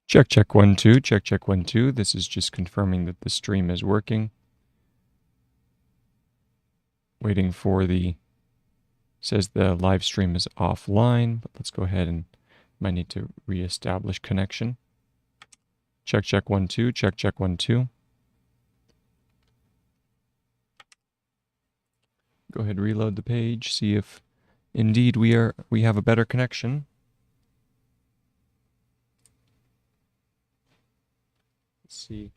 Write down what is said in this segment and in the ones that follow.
Check, check, 1, 2, check, check, 1, 2. This is just confirming that the stream is working. Waiting for says the live stream is offline, but let's go ahead and might need to reestablish connection. Check, check, 1, 2, check, check, 1, 2. Go ahead, reload the page, see if indeed we have a better connection. Let's see.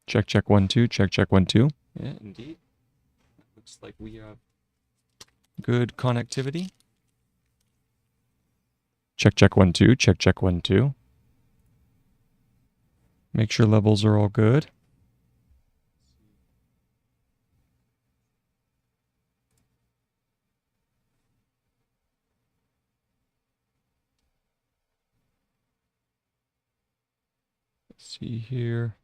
Check, check, 1, 2, check, check, 1, 2. Yeah, indeed. Looks like we have good connectivity. Check, check, 1, 2, check, check, 1, 2. Make sure levels are all good. Let's see here.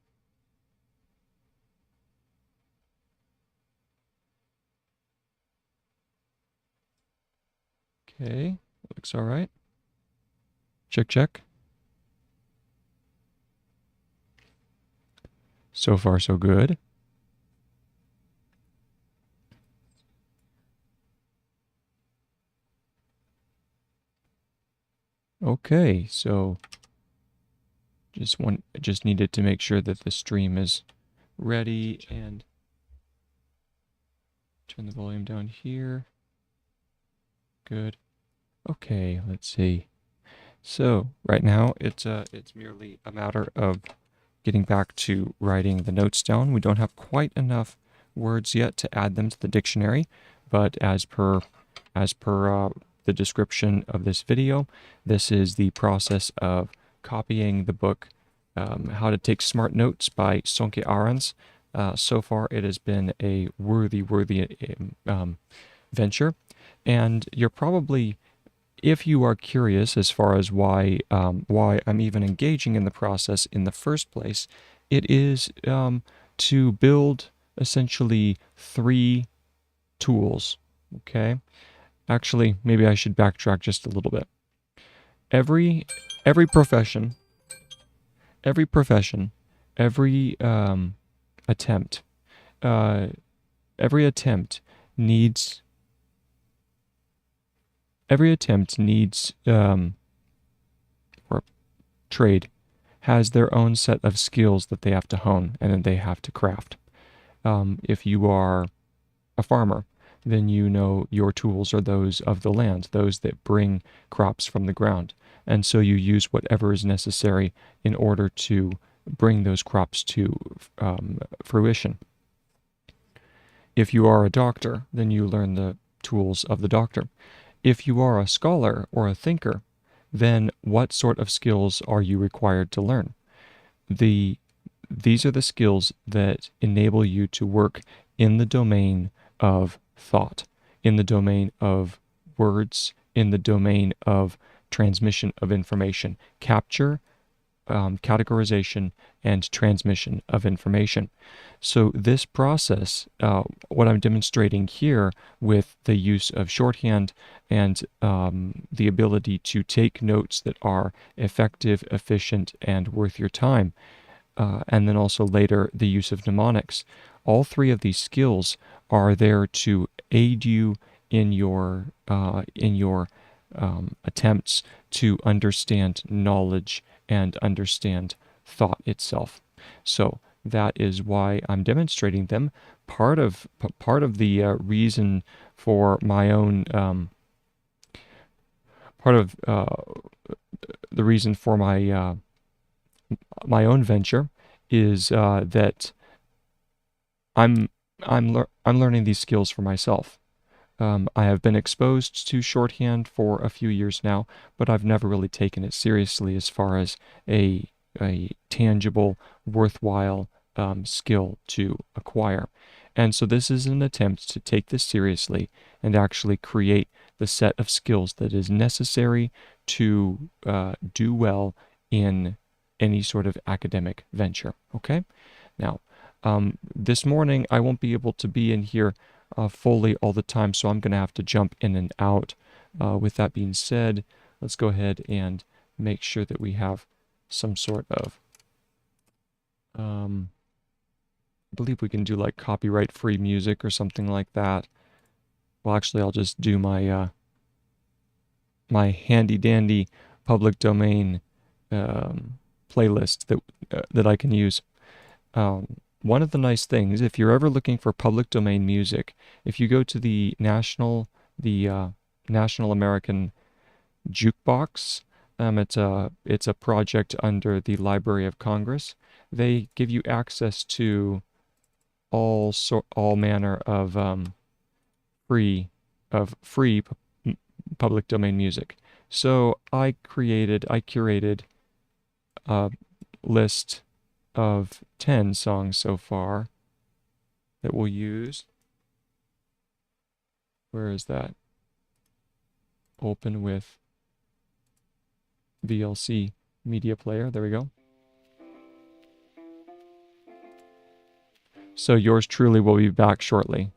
Okay, looks all right. Check, check. So far, so good. Okay, so just needed to make sure that the stream is ready and turn the volume down here. Good. Okay, let's see. So right now it's merely a matter of getting back to writing the notes down. We don't have quite enough words yet to add them to the dictionary, but as per the description of this video, this is the process of copying the book How to Take Smart Notes by Sonke Ahrens. So far it has been a worthy venture, and you're probably, if you are curious as far as why I'm even engaging in the process in the first place, it is to build essentially 3 tools. Okay, actually, maybe I should backtrack just a little bit. Every profession, every attempt, every attempt needs or trade has their own set of skills that they have to hone and then they have to craft. If you are a farmer, then you know your tools are those of the land, those that bring crops from the ground. And so you use whatever is necessary in order to bring those crops to fruition. If you are a doctor, then you learn the tools of the doctor. If you are a scholar or a thinker, then what sort of skills are you required to learn? These are the skills that enable you to work in the domain of thought, in the domain of words, in the domain of transmission of information, capture, categorization, and transmission of information. So this process, what I'm demonstrating here with the use of shorthand and the ability to take notes that are effective, efficient, and worth your time, and then also later the use of mnemonics, all 3 of these skills are there to aid you in your attempts to understand knowledge and understand thought itself. So that is why I'm demonstrating them. Part of the reason for my own the reason for my my own venture is that I'm learning these skills for myself. I have been exposed to shorthand for a few years now, but I've never really taken it seriously as far as a tangible, worthwhile skill to acquire. And so this is an attempt to take this seriously and actually create the set of skills that is necessary to do well in any sort of academic venture. Okay? Now, this morning I won't be able to be in here fully all the time, so I'm going to have to jump in and out. With that being said, let's go ahead and make sure that we have some sort of, I believe we can do like copyright-free music or something like that. Well, actually, I'll just do my my handy-dandy public domain playlist that I can use. One of the nice things, if you're ever looking for public domain music, if you go to the National American Jukebox, it's a project under the Library of Congress. They give you access to all manner of free public domain music. So I curated a list of 10 songs so far that we'll use. Where is that? Open with VLC media player. There we go. So yours truly will be back shortly.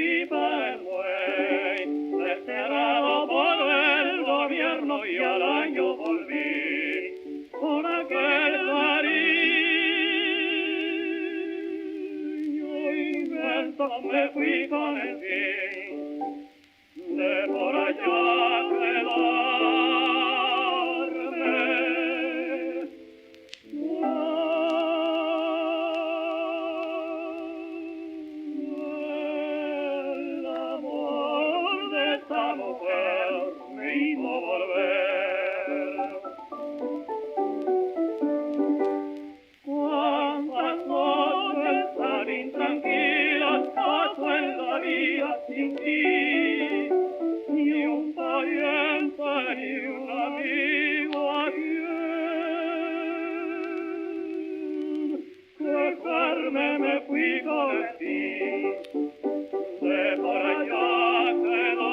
pipa el buey, desterrado por el gobierno y al año volví, con aquel cariño inmenso me fui con el fin de por allá quedarme. El amor de esta mujer me hizo volver. Cuántas noches tan intranquilas paso en la vida sin ti, ni un pariente ni un amigo a quien quejarme me fui con el fin de por allá quedarme.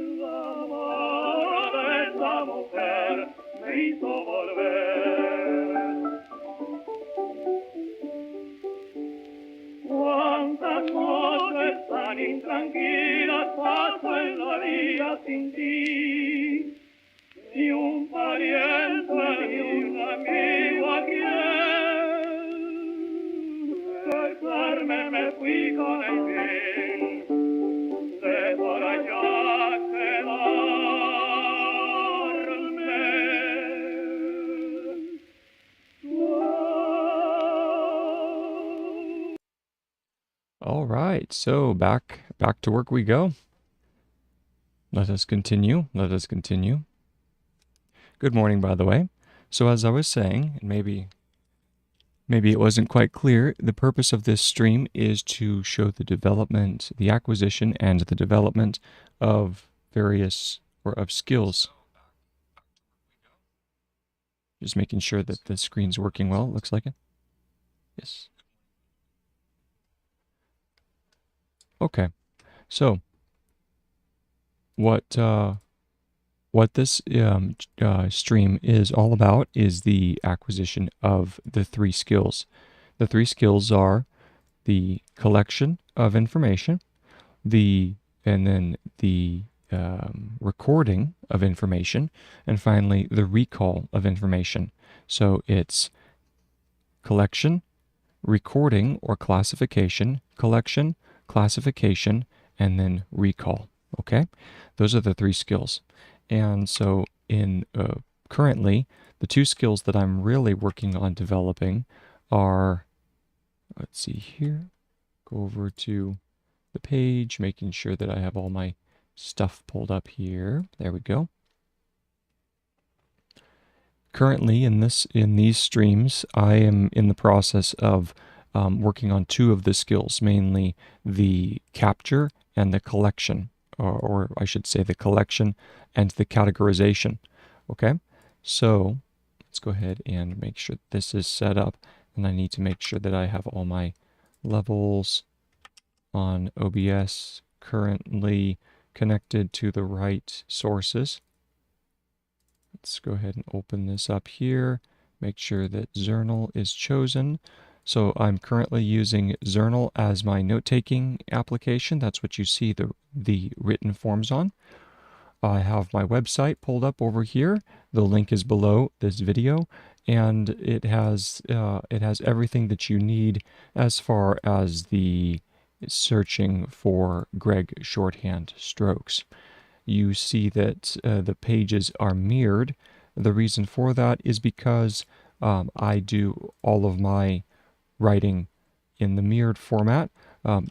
El amor de esa mujer me hizo volver. Cuántas noches tan intranquilas paso en la vida sin ti, ni un pariente ni un amigo a quien quejarme me fui con el fin de por allá quedarme. All right, so back to work we go. Let us continue. Good morning, by the way. So as I was saying, and maybe it wasn't quite clear, the purpose of this stream is to show the development, the acquisition and the development of various or of skills. Just making sure that the screen's working well. Looks like it. Yes. Okay. So what this stream is all about is the acquisition of the three skills. The three skills are the collection of information, and then the recording of information, and finally the recall of information. So it's collection, recording or classification, collection, classification, and then recall. Okay, those are the three skills. And so in currently, the two skills that I'm really working on developing are, let's see here, go over to the page, making sure that I have all my stuff pulled up here. There we go. Currently in these streams, I am in the process of working on two of the skills, mainly the capture and the collection, or I should say the collection and the categorization. Okay, so let's go ahead and make sure this is set up, and I need to make sure that I have all my levels on OBS currently connected to the right sources. Let's go ahead and open this up here, make sure that Zernal is chosen. So I'm currently using Zernal as my note-taking application. That's what you see the written forms on. I have my website pulled up over here. The link is below this video, and it has everything that you need as far as the searching for Gregg shorthand strokes. You see that the pages are mirrored. The reason for that is because I do all of my writing in the mirrored format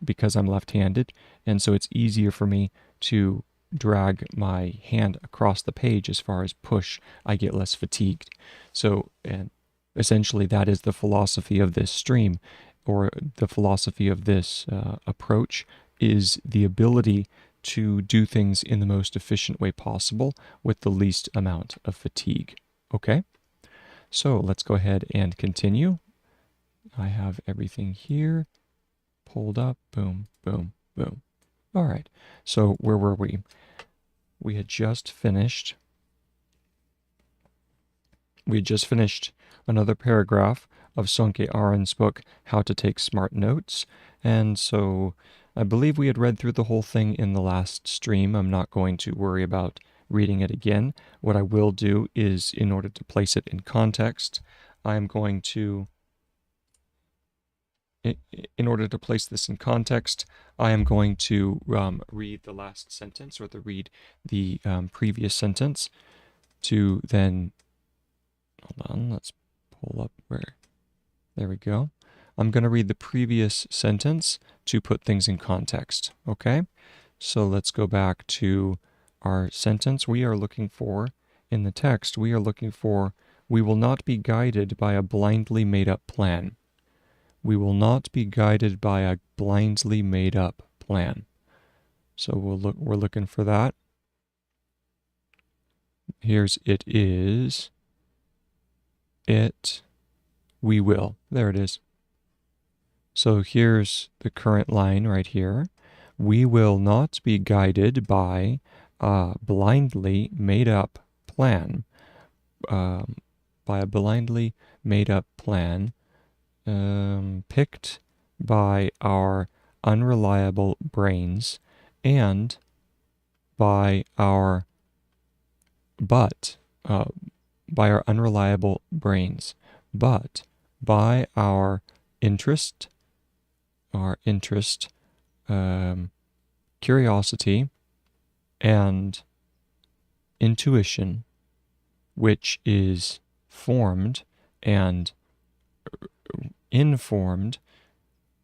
because I'm left-handed, and so it's easier for me to drag my hand across the page as far as push. I get less fatigued. So, and essentially that is the philosophy of this stream, or the philosophy of this approach, is the ability to do things in the most efficient way possible with the least amount of fatigue. Okay? So let's go ahead and continue. I have everything here pulled up. Boom, boom, boom. All right. So where were we? We had just finished We just finished another paragraph of Sonke Ahrens' book, How to Take Smart Notes, and so I believe we had read through the whole thing in the last stream. I'm not going to worry about reading it again. What I will do is, in order to place it in context, I'm going to, in order to place this in context, I am going to read the last sentence, or read the previous sentence, to then, hold on, let's pull up where, there we go. I'm going to read the previous sentence to put things in context, okay? So let's go back to our sentence. We are looking for, in the text, we are looking for, we will not be guided by a blindly made up plan. We will not be guided by a blindly made up plan. So we're looking for that. Here's it is. We will. There it is. So here's the current line right here. We will not be guided by a blindly made up plan. By a blindly made up plan picked by our unreliable brains and by our unreliable brains, but by our interest, curiosity, and intuition, which is formed and informed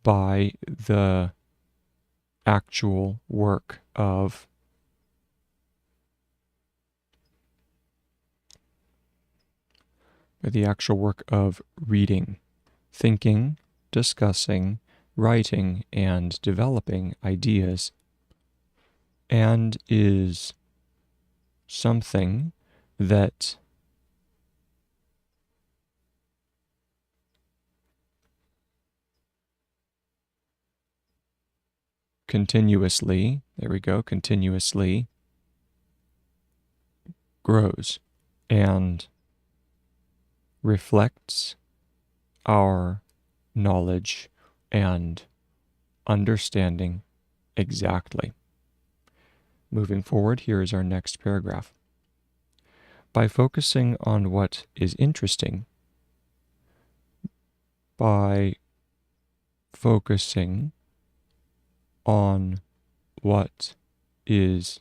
by the actual work of reading, thinking, discussing, writing, and developing ideas, and is something that continuously grows and reflects our knowledge and understanding exactly. Moving forward, here is our next paragraph. By focusing on what is interesting, by focusing on what is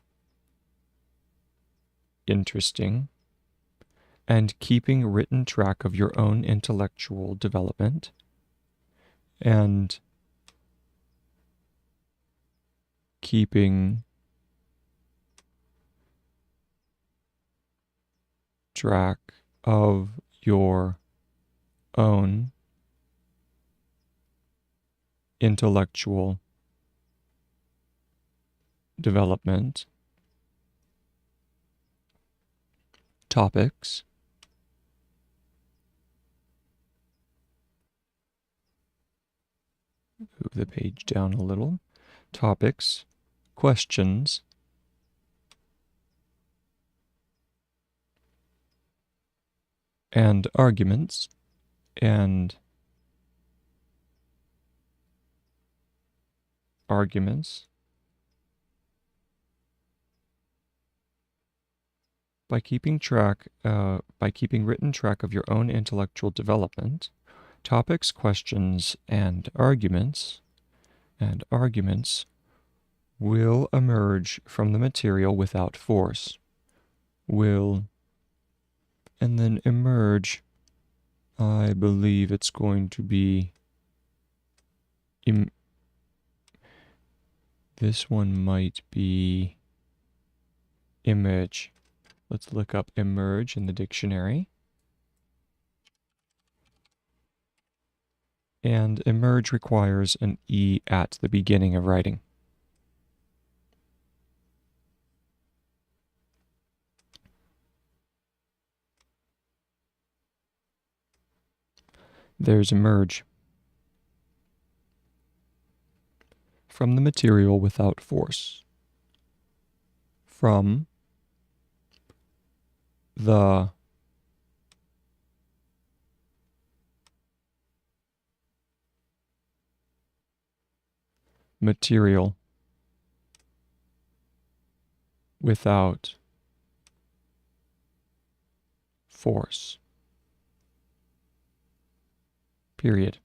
interesting, and keeping written track of your own intellectual development, and keeping track of your own intellectual development, topics, move the page down a little, topics, questions, and arguments, by keeping written track of your own intellectual development, topics, questions, and arguments will emerge from the material without force. And then emerge, I believe it's going to be, this one might be emerge. Let's look up emerge in the dictionary. And emerge requires an E at the beginning of writing. There's emerge. From the material without force. From the material without force. Period.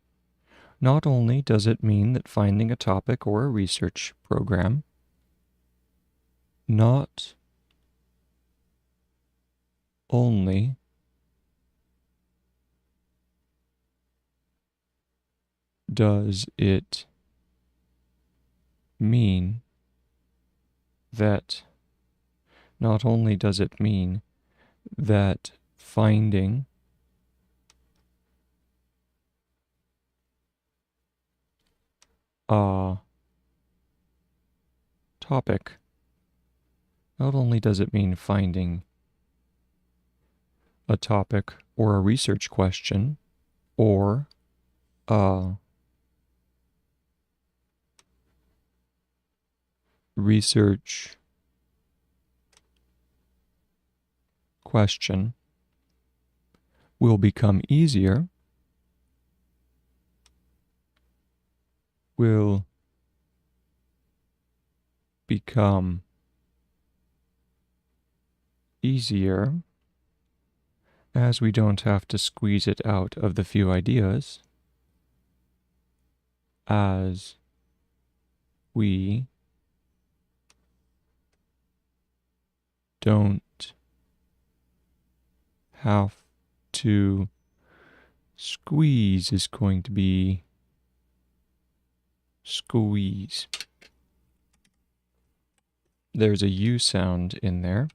Not only does it mean that finding a topic or a research program not only does it mean that not only does it mean that finding a topic, not only does it mean finding a topic or a research question or a research question will become easier, will become easier as we don't have to squeeze it out of the few ideas, as we don't have to squeeze is going to be squeeze. There's a U sound in there.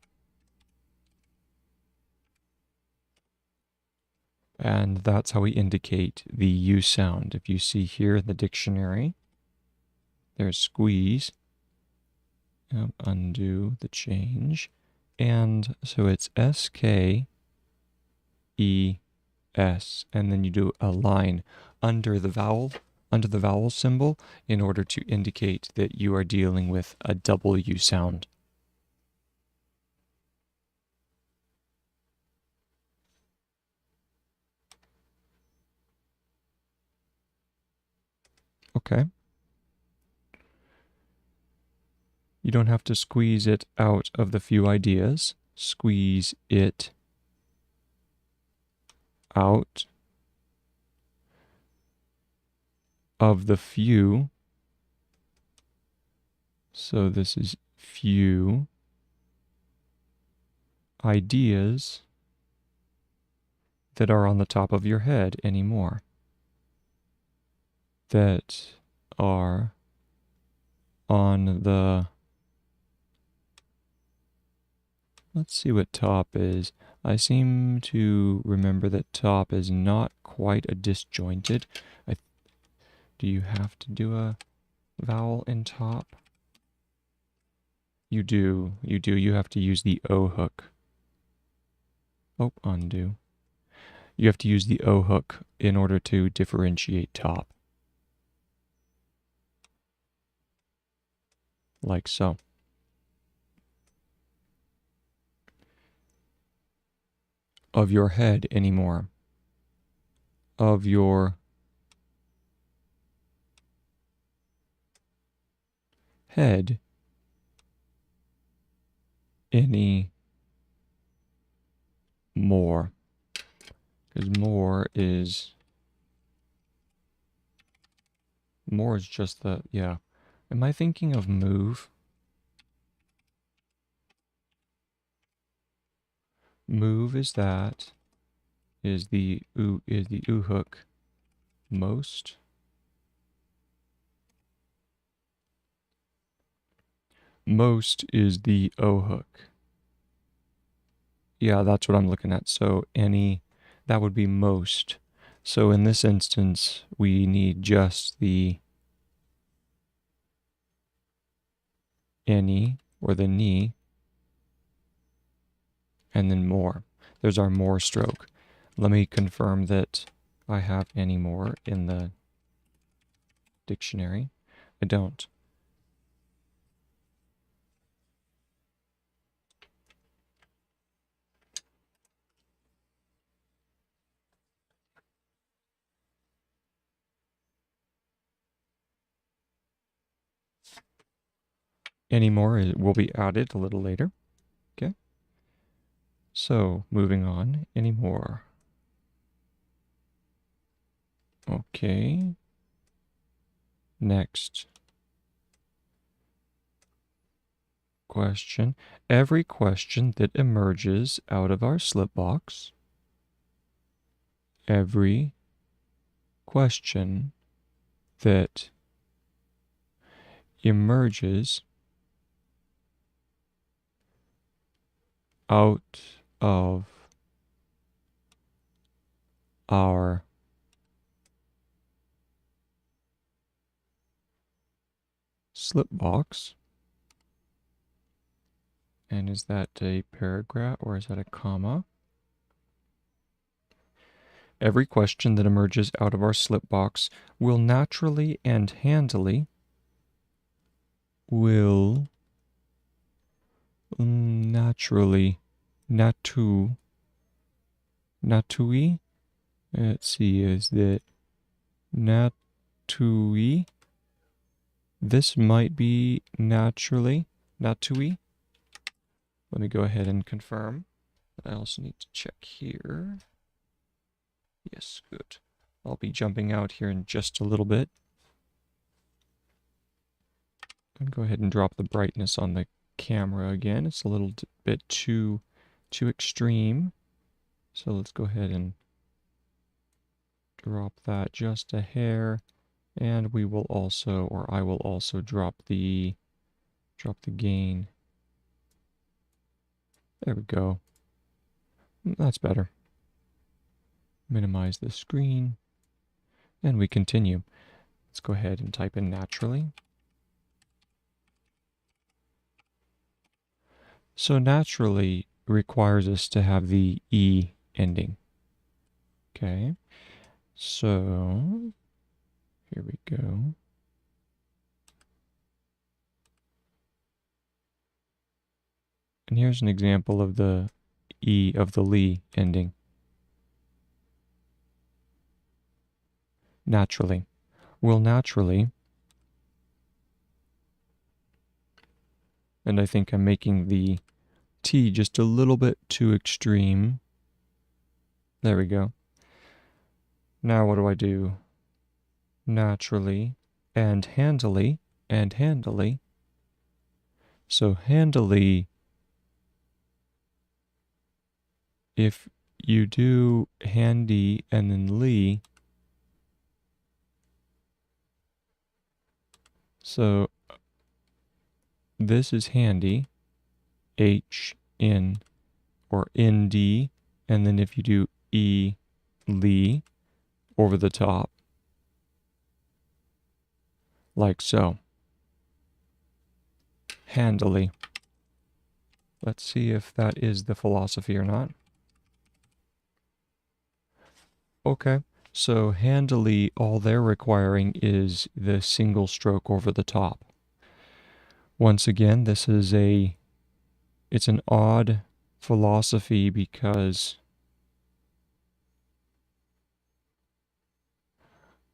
And that's how we indicate the U sound. If you see here in the dictionary, there's squeeze. Undo the change. And so it's S-K-E-S. And then you do a line under the vowel symbol in order to indicate that you are dealing with a W sound. Okay. You don't have to squeeze it out of the few ideas. Squeeze it out of the few. So this is few ideas that are on the top of your head anymore. That are on the, let's see what top is. I seem to remember that top is not quite a disjointed. Do you have to do a vowel in top? You do. You have to use the O hook. Oh, undo. You have to use the O hook in order to differentiate top. Like so. Of your head anymore. Of your head any more. Because more is just the, yeah. Am I thinking of move? Move is that, is the oo hook. Most. Most is the O hook. Yeah, that's what I'm looking at. So any, that would be most. So in this instance, we need just the any or the knee, and then more. There's our more stroke. Let me confirm that I have any more in the dictionary. I don't. Anymore will be added a little later. Okay. So moving on. Anymore. Okay. Next question. Every question that emerges out of our slip box. Every question that emerges out of our slip box. And is that a paragraph or is that a comma? Every question that emerges out of our slip box will naturally and handily will naturally natui. Let's see, is that natui? This might be naturally natui. Let me go ahead and confirm. I also need to check here. Yes, good. I'll be jumping out here in just a little bit. And go ahead and drop the brightness on the camera again. It's a little bit too extreme. So let's go ahead and drop that just a hair. And we will also, or I will also drop the gain. There we go. That's better. Minimize the screen. And we continue. Let's go ahead and type in naturally. So naturally requires us to have the E ending. Okay. So here we go. And here's an example of the E of the li ending. Naturally. Will naturally, and I think I'm making the T just a little bit too extreme. There we go. Now what do I do? Naturally and handily and handily. So handily, if you do handy and then li, so this is handy, H in or ND, and then if you do E li over the top, like so. Handily. Let's see if that is the philosophy or not. Okay, so handily, all they're requiring is the single stroke over the top. Once again, this is it's an odd philosophy because,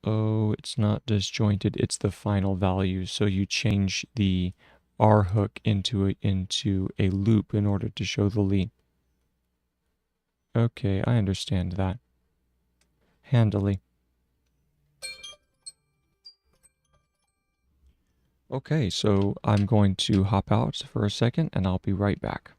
oh, it's not disjointed, it's the final value. So you change the R hook into a loop in order to show the li. Okay, I understand that. Handily. Okay, so I'm going to hop out for a second and I'll be right back.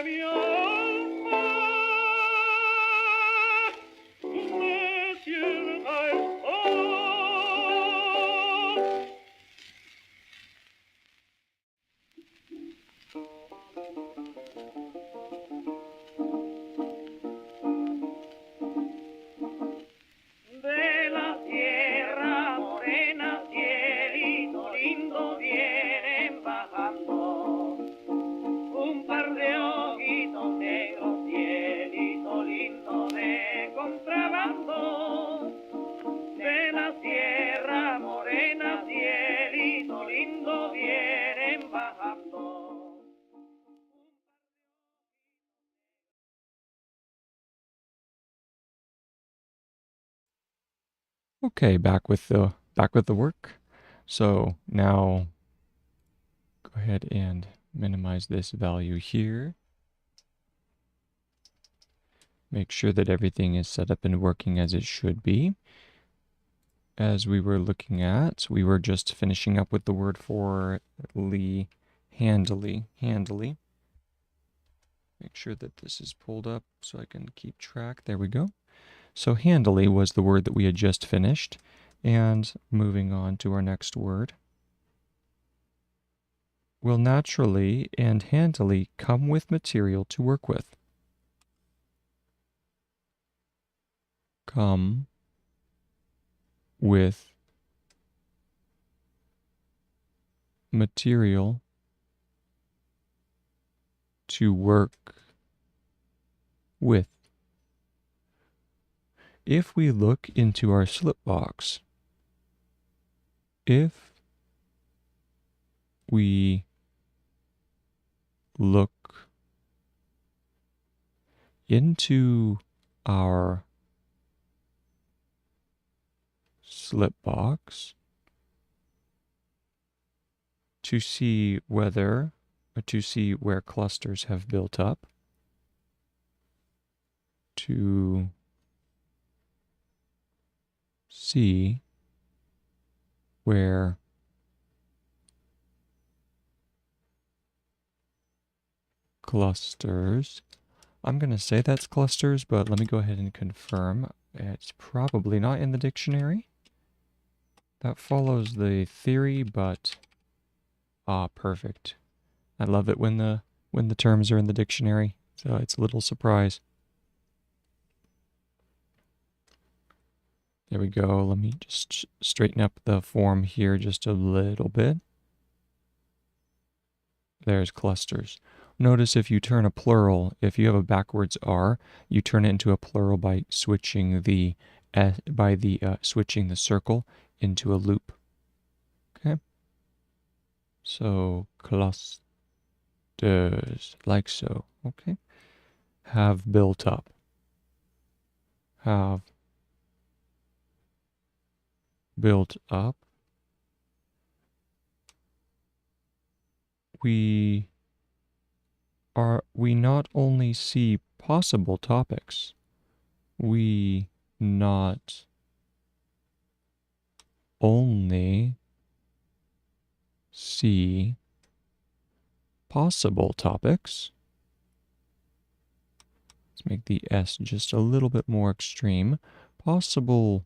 mi alma, Monsieur Alston. De la Sierra Morena, cielito lindo, vienen bajando un par de ojitos negros, cielito lindo de contrabando. De la Sierra Morena, cielito lindo, vienen bajando. Okay, back with the work. So now go ahead and minimize this value here. Make sure that everything is set up and working as it should be. As we were looking at, we were just finishing up with the word for handily. Make sure that this is pulled up so I can keep track. There we go. So handily was the word that we had just finished. And moving on to our next word. Will naturally and handily come with material to work with. Come with material to work with. If we look into our slip box, if we look into our slip box to see where clusters have built up, to see where clusters, I'm going to say that's clusters, but let me go ahead and confirm. It's probably not in the dictionary. That follows the theory, but perfect. I love it when the terms are in the dictionary, so it's a little surprise. There we go. Let me just straighten up the form here just a little bit. There's clusters. Notice if you turn a plural, if you have a backwards R, you turn it into a plural by switching the switching the circle into a loop. Okay. So clusters, like so. Okay. Have built up. Have built up. We not only see possible topics, we not only see possible topics. Let's make the S just a little bit more extreme. Possible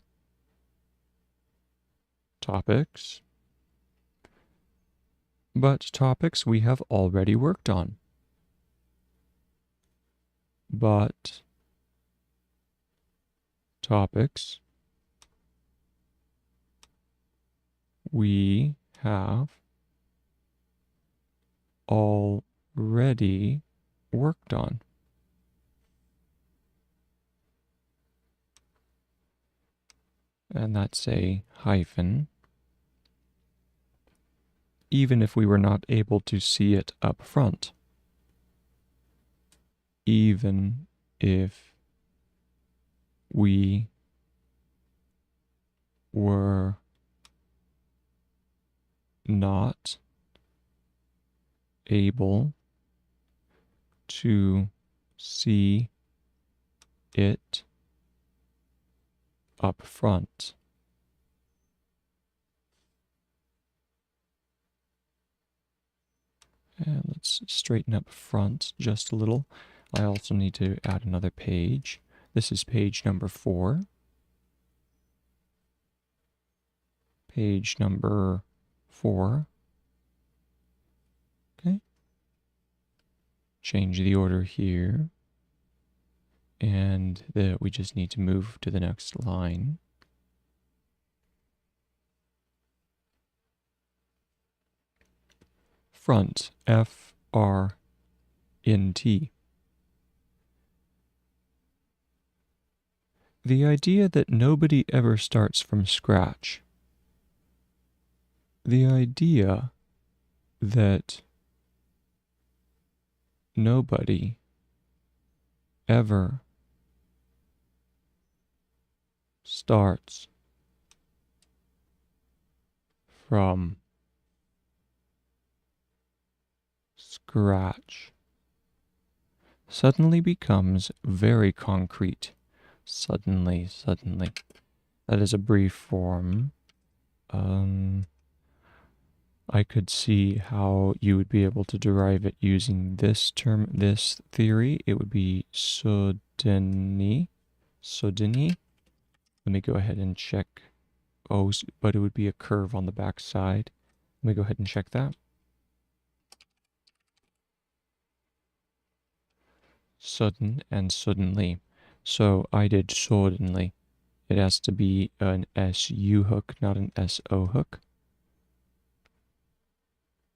topics, but topics we have already worked on. But topics we have already worked on. And that's a hyphen, even if we were not able to see it up front. Even if we were not able to see it up front. And let's straighten up front just a little. I also need to add another page. This is page number 4. Page number 4. Okay. Change the order here. And we just need to move to the next line. Front, F-R-N-T. The idea that nobody ever starts from scratch. The idea that nobody ever starts from scratch suddenly becomes very concrete. Suddenly. That is a brief form. I could see how you would be able to derive it using this term, this theory. It would be suddenly. Let me go ahead and check. Oh, but it would be a curve on the back side. Let me go ahead and check that. Sudden and suddenly. So I did suddenly. It has to be an SU hook, not an SO hook.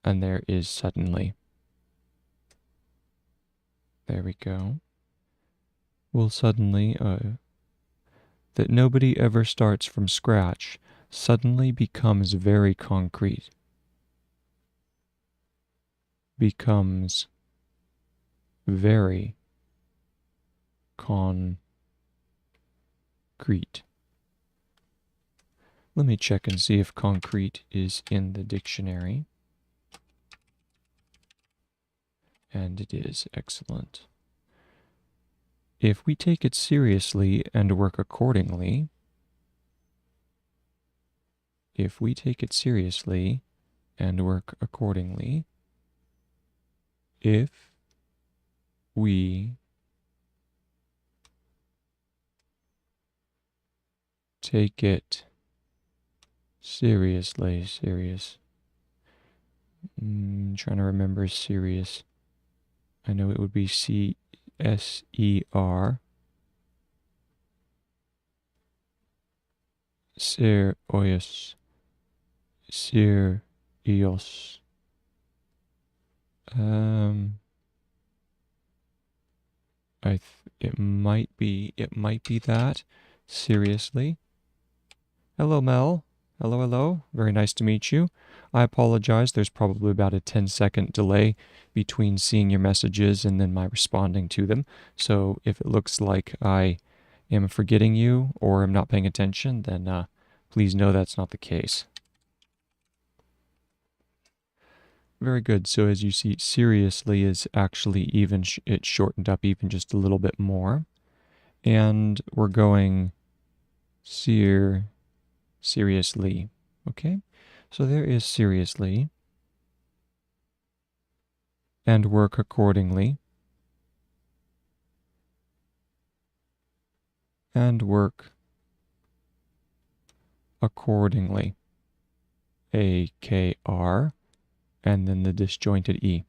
And there is suddenly. There we go. Well, suddenly, that nobody ever starts from scratch suddenly becomes very concrete. Becomes very concrete. Let me check and see if concrete is in the dictionary. And it is. Excellent. If we take it seriously and work accordingly, if we take it seriously and work accordingly, if we take it seriously, trying to remember serious. I know it would be C-S-E-R. Serious. Serious. It might be that. Seriously. Hello, Mel. Hello. Very nice to meet you. I apologize. There's probably about a 10-second delay between seeing your messages and then my responding to them. So if it looks like I am forgetting you or am not paying attention, then please know that's not the case. Very good. So as you see, seriously is actually even, it's shortened up even just a little bit more. And we're going seriously. Okay? So there is seriously. And work accordingly. And work accordingly. A-K-R. And then the disjointed E.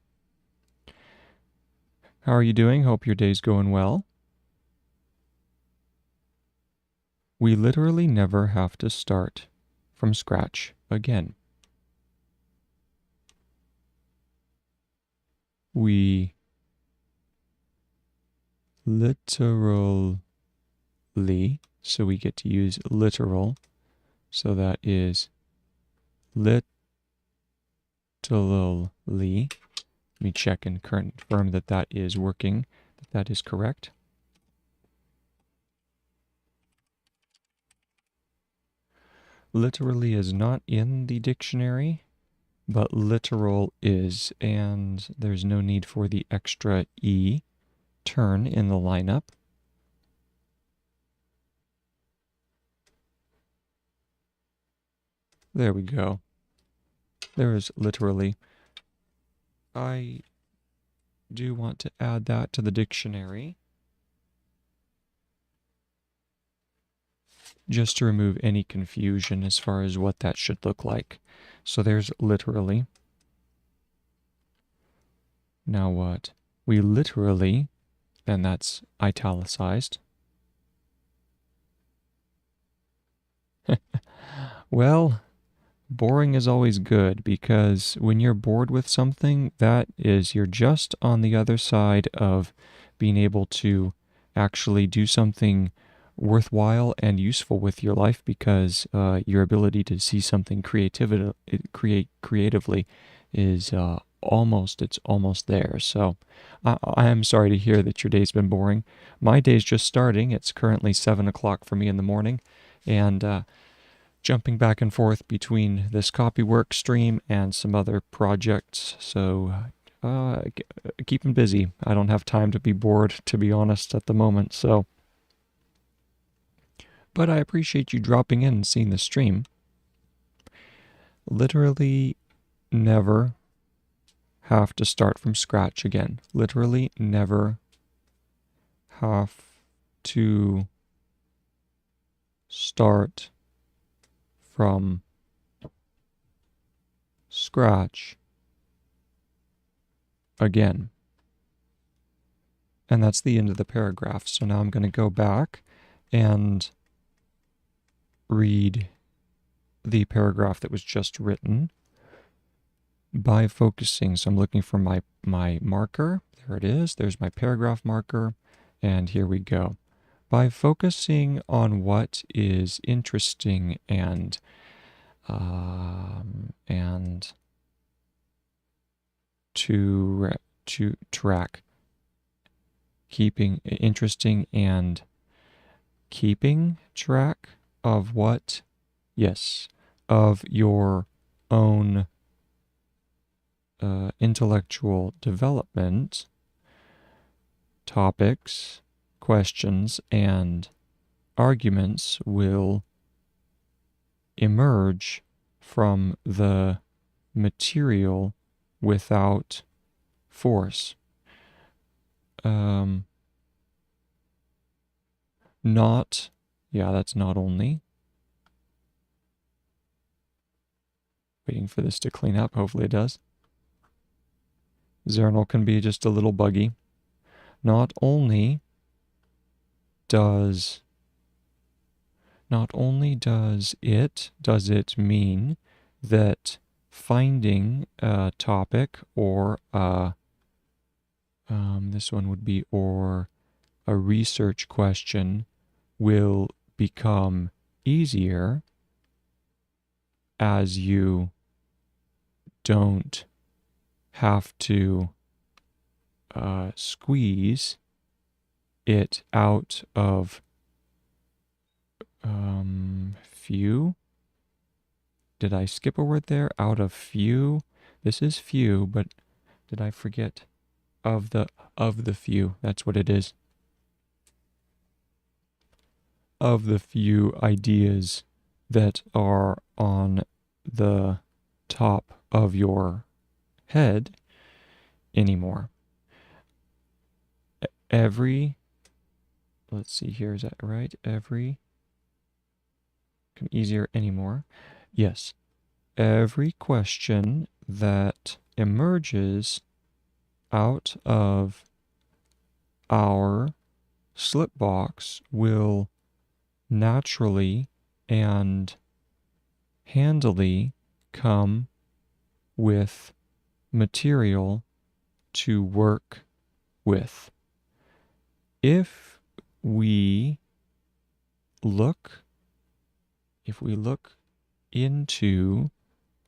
How are you doing? Hope your day's going well. We literally never have to start from scratch again. We literally, so we get to use literal, so that is literally. Let me check and confirm that that is working, that is correct. Literally is not in the dictionary, but literal is, and there's no need for the extra E turn in the lineup. There we go. There is literally. I do want to add that to the dictionary just to remove any confusion as far as what that should look like. So there's literally. Now what? We literally, and that's italicized. Well, boring is always good because when you're bored with something, that is, you're just on the other side of being able to actually do something worthwhile and useful with your life because your ability to see something creatively is it's almost there. So I am sorry to hear that your day's been boring. My day's just starting. It's currently 7 o'clock for me in the morning, and jumping back and forth between this copywork stream and some other projects. So keeping busy. I don't have time to be bored, to be honest, at the moment. So, but I appreciate you dropping in and seeing the stream. Literally never have to start from scratch again. Literally never have to start from scratch again. And that's the end of the paragraph. So now I'm going to go back and read the paragraph that was just written by focusing. So I'm looking for my marker. There it is. There's my paragraph marker. And here we go. By focusing on what is interesting and to track, keeping interesting and keeping track of what, yes, of your own intellectual development, topics, questions, and arguments will emerge from the material without force. That's not only. Waiting for this to clean up. Hopefully it does. Zernal can be just a little buggy. Not only does it mean that finding a topic or this one would be or a research question will become easier as you don't have to squeeze it out of few. Did I skip a word there? Out of few. This is few, but did I forget of the few? That's what it is. Of the few ideas that are on the top of your head anymore. Let's see here, is that right? Easier anymore. Yes. Every question that emerges out of our slip box will naturally and handily come with material to work with. If we look into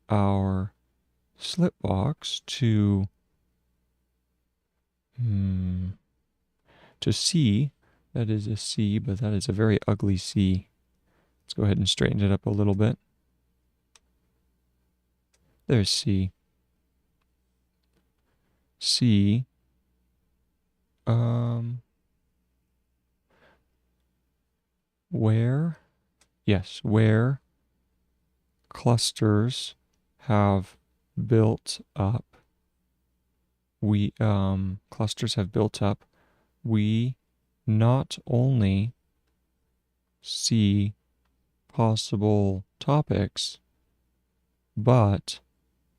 our slip box to see, that is a C, but that is a very ugly C. Let's go ahead and straighten it up a little bit. There's C. C. Where? Yes, where clusters have built up clusters have built up, we not only see possible topics, but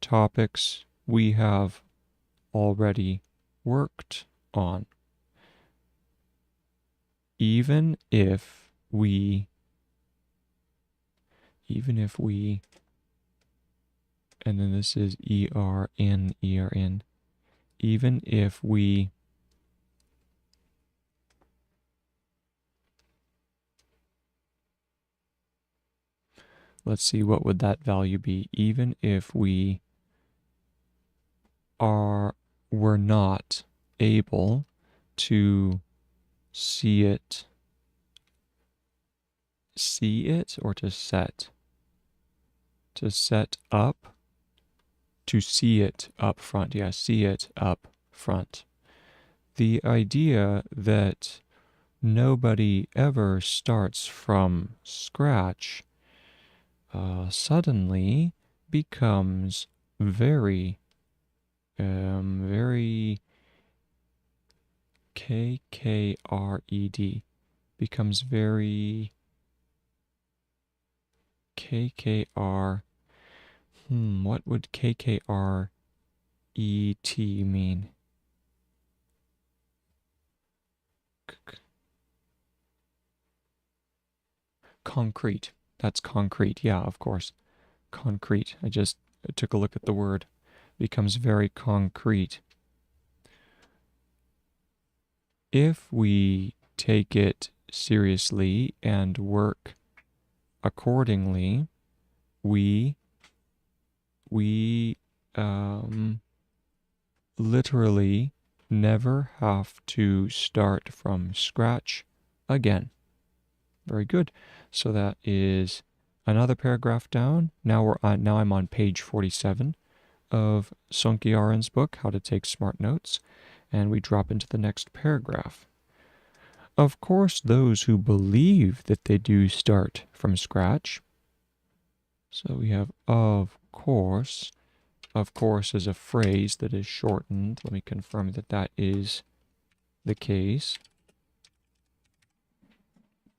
topics we have already worked on. Even if we, and then this is ERN, even if we let's see, what would that value be? Even if we were not able to see it or to set up, to see it up front. Yeah, see it up front. The idea that nobody ever starts from scratch suddenly becomes very KKRED, becomes very KKR. What would KKRET mean? Concrete. That's concrete. Yeah, of course. Concrete. I just took a look at the word. Becomes very concrete. If we take it seriously and work accordingly, we literally never have to start from scratch again. Very good. So that is another paragraph down. Now I'm on page 47 of Sonke Ahrens' book, How to Take Smart Notes, and we drop into the next paragraph. Of course, those who believe that they do start from scratch. So we have of course. Of course is a phrase that is shortened. Let me confirm that that is the case.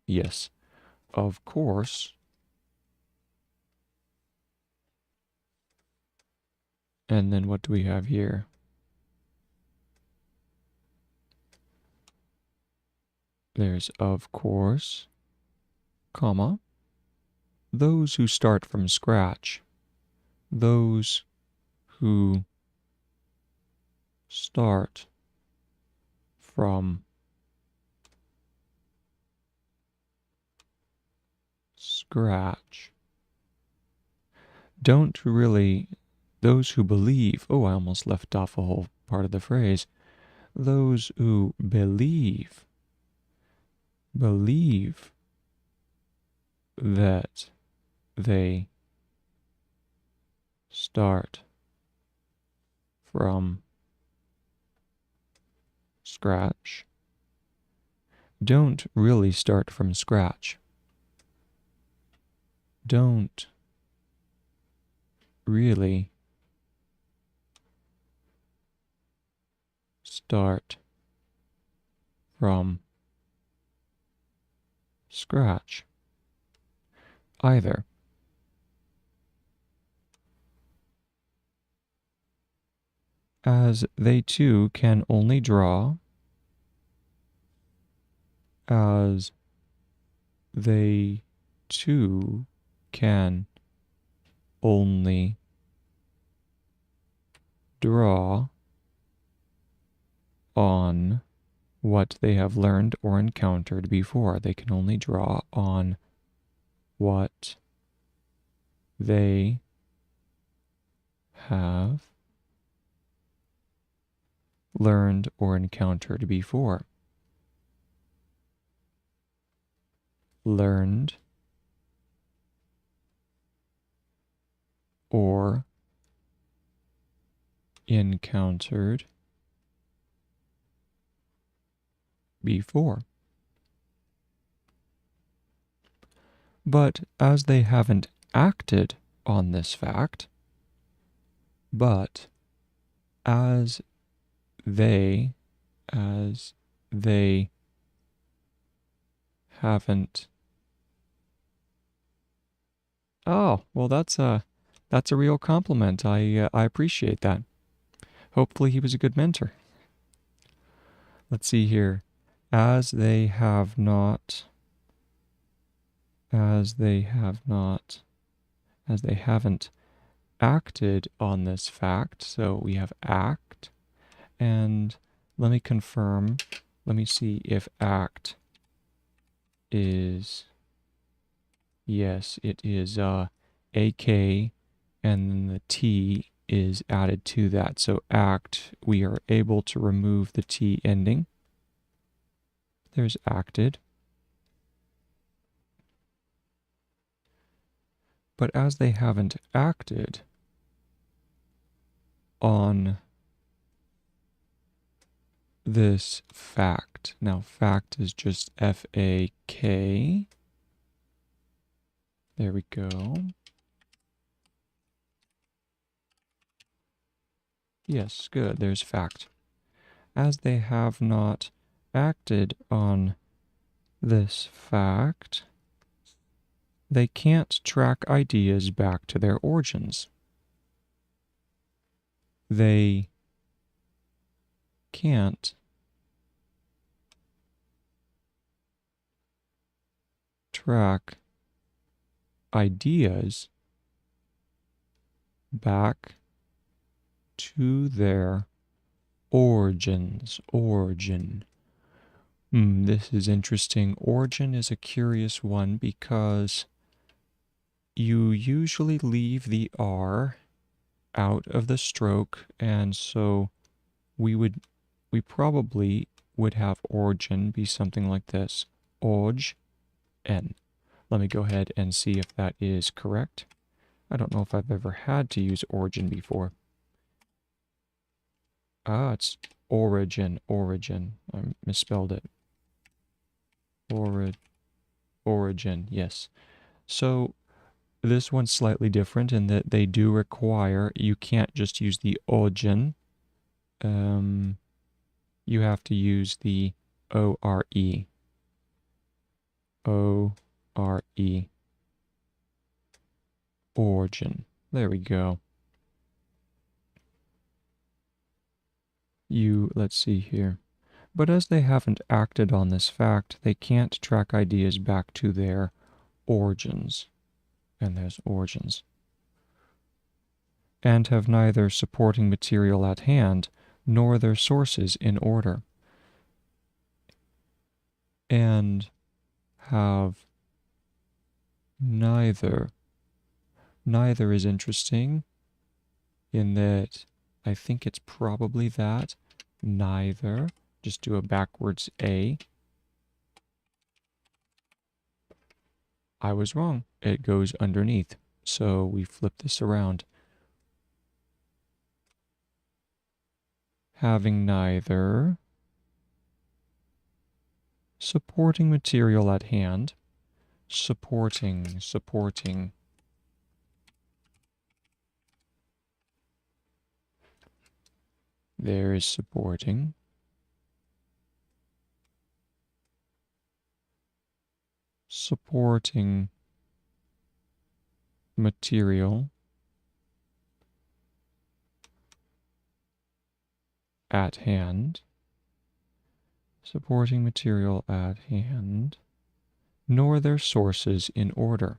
Yes, of course. And then what do we have here? There's of course, comma, those who start from scratch. Those who start from scratch don't really, those who believe, oh, I almost left off a whole part of the phrase. Those who believe that they start from scratch don't really start from scratch. Don't really start from scratch either. As they too can only draw, as they too can only draw on what they have learned or encountered before. They can only draw on what they have learned or encountered before. Learned or encountered before. But as they haven't acted on this fact, but as they haven't. Oh, well, that's a real compliment. I appreciate that. Hopefully he was a good mentor. Let's see here. As they have not, as they haven't acted on this fact. So we have act, and let me confirm. Let me see if act is, yes, it is AK, and then the T is added to that. So act, we are able to remove the T ending. There's acted. But as they haven't acted on this fact, now fact is just F-A-K. There we go. Yes, good, there's fact. As they have not acted on this fact, they can't track ideas back to their origins. They can't track ideas back to their origins. Origin. This is interesting. Origin is a curious one because you usually leave the R out of the stroke, and so we probably would have origin be something like this. Org N. Let me go ahead and see if that is correct. I don't know if I've ever had to use origin before. It's origin, origin. I misspelled it. Origin, yes. So this one's slightly different in that they do require, you can't just use the origin. You have to use the O-R-E. O-R-E. Origin. There we go. Let's see here. But as they haven't acted on this fact, they can't track ideas back to their origins. And there's origins. And have neither supporting material at hand nor their sources in order. And have neither. Neither is interesting in that I think it's probably that. Neither. Just do a backwards A. I was wrong. It goes underneath. So we flip this around. Having neither supporting material at hand. Supporting. There is supporting. Supporting material at hand. Supporting material at hand, nor their sources in order.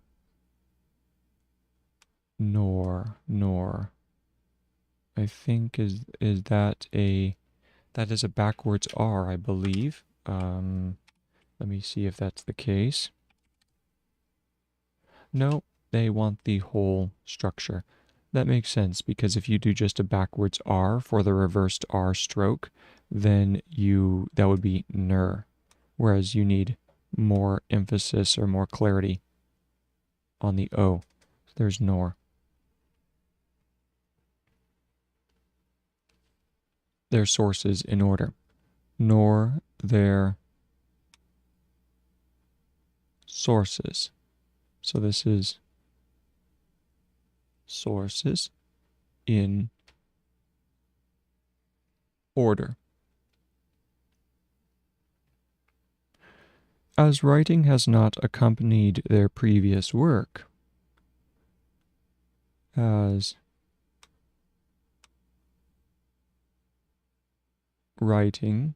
Nor. I think is that is a backwards R, I believe. Let me see if that's the case. No, they want the whole structure. That makes sense, because if you do just a backwards R for the reversed R stroke, then that would be ner, whereas you need more emphasis or more clarity on the O. There's nor. Their sources in order, nor their sources. So this is sources in order. As writing has not accompanied their previous work, as writing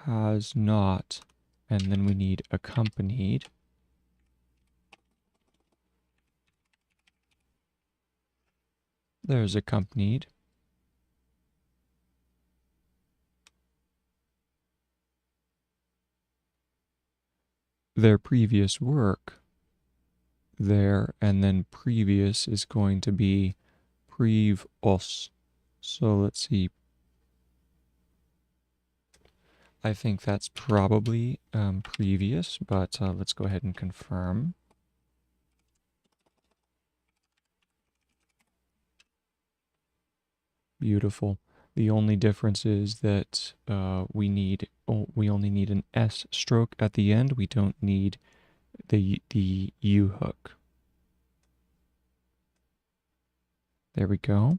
has not, and then we need accompanied. There's accompanied. Their previous work. There, and then previous is going to be previous. So let's see. I think that's probably previous, but let's go ahead and confirm. Beautiful. The only difference is that we only need an S stroke at the end. We don't need the U hook. There we go.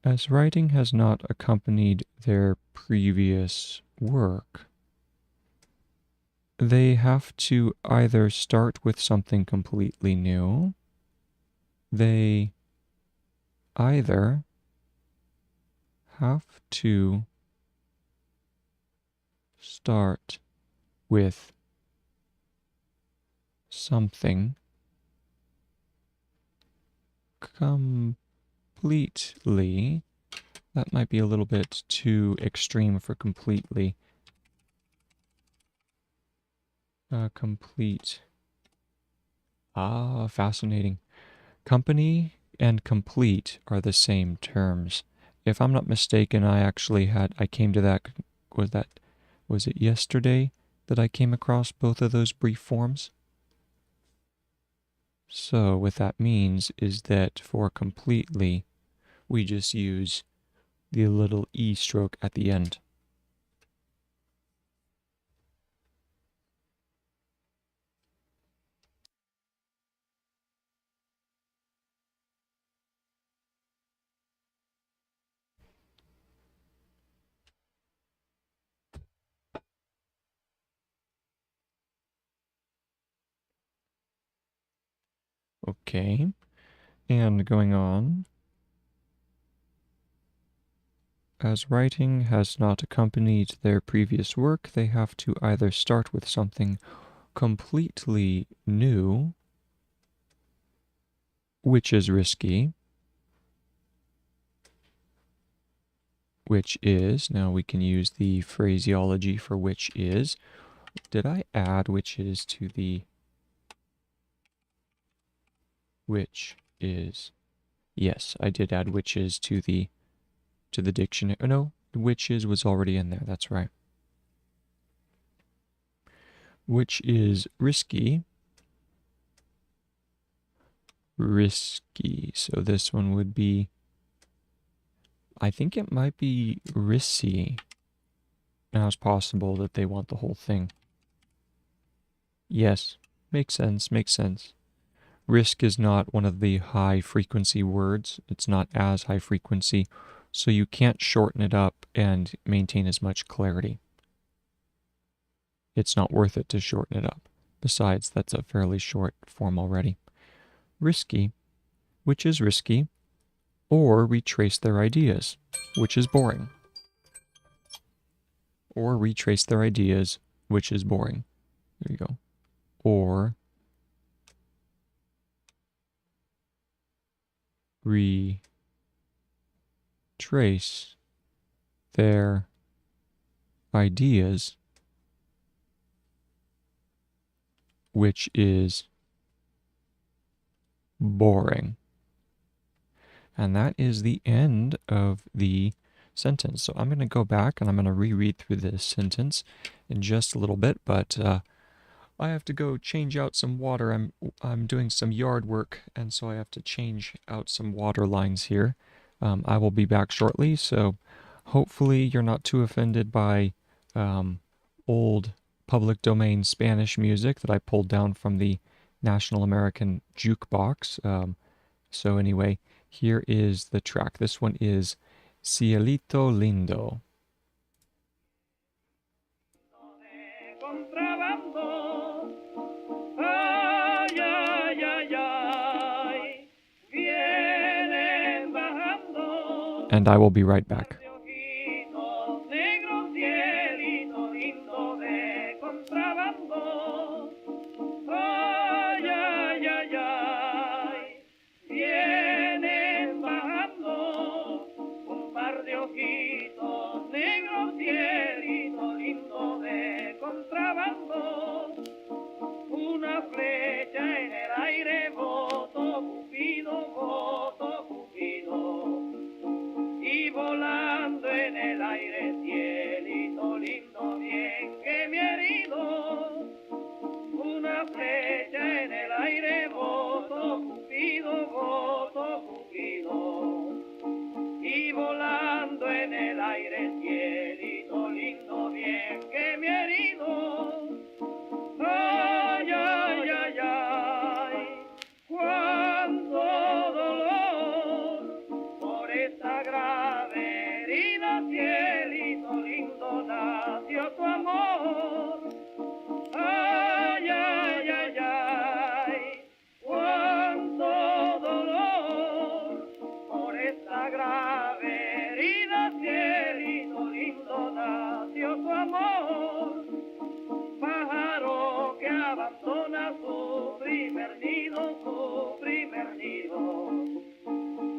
As writing has not accompanied their previous work, they have to either start with something completely new. They either have to start with something completely. That might be a little bit too extreme for completely. Complete. Ah, fascinating. Company and complete are the same terms. If I'm not mistaken, I came to that, was it yesterday that I came across both of those brief forms? So what that means is that for completely, we just use the little E stroke at the end. Okay, and going on. As writing has not accompanied their previous work, they have to either start with something completely new, which is risky, now we can use the phraseology for which is. Did I add which is to the which is? Yes, I did add which is to the dictionary. Oh, no, which is was already in there. That's right. Which is risky. Risky. So this one would be, I think it might be risky. Now it's possible that they want the whole thing. Yes, makes sense, makes sense. Risk is not one of the high frequency words. It's not as high frequency, so you can't shorten it up and maintain as much clarity. It's not worth it to shorten it up. Besides, that's a fairly short form already. Risky, which is risky, or retrace their ideas, which is boring. Or retrace their ideas, which is boring. There you go. Or retrace their ideas, which is boring. And that is the end of the sentence. So I'm going to go back and I'm going to reread through this sentence in just a little bit, but I have to go change out some water. I'm doing some yard work, and so I have to change out some water lines here. I will be back shortly, so hopefully you're not too offended by old public domain Spanish music that I pulled down from the National American Jukebox. So anyway, Here is the track. This one is Cielito Lindo. And I will be right back. Una flecha en el aire, voto Cupido, y volando en el aire, cielito lindo, bien que me ha herido. Una flecha en el aire, voto Cupido, y volando en el aire, cielito lindo, bien que me ha herido. Ay, ay, ay, ay, cuánto dolor por esta grave herida, cielito lindo, nació tu amor. Ay, ay, ay, ay, cuánto dolor por esta grave herida, cielito lindo, nació tu amor. Pájaro que abandona su primer nido,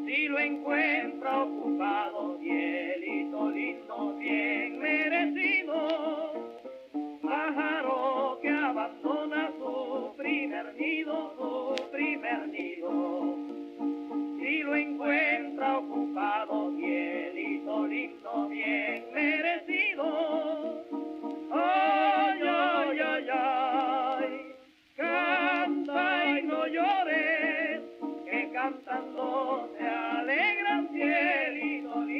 si lo encuentra ocupado, cielito lindo, bien merecido. Pájaro que abandona su primer nido, si lo encuentra ocupado, cielito lindo, bien merecido. Ay, ay, ay, ay, canta y no llores, que cantando se alegran, cielito lindo.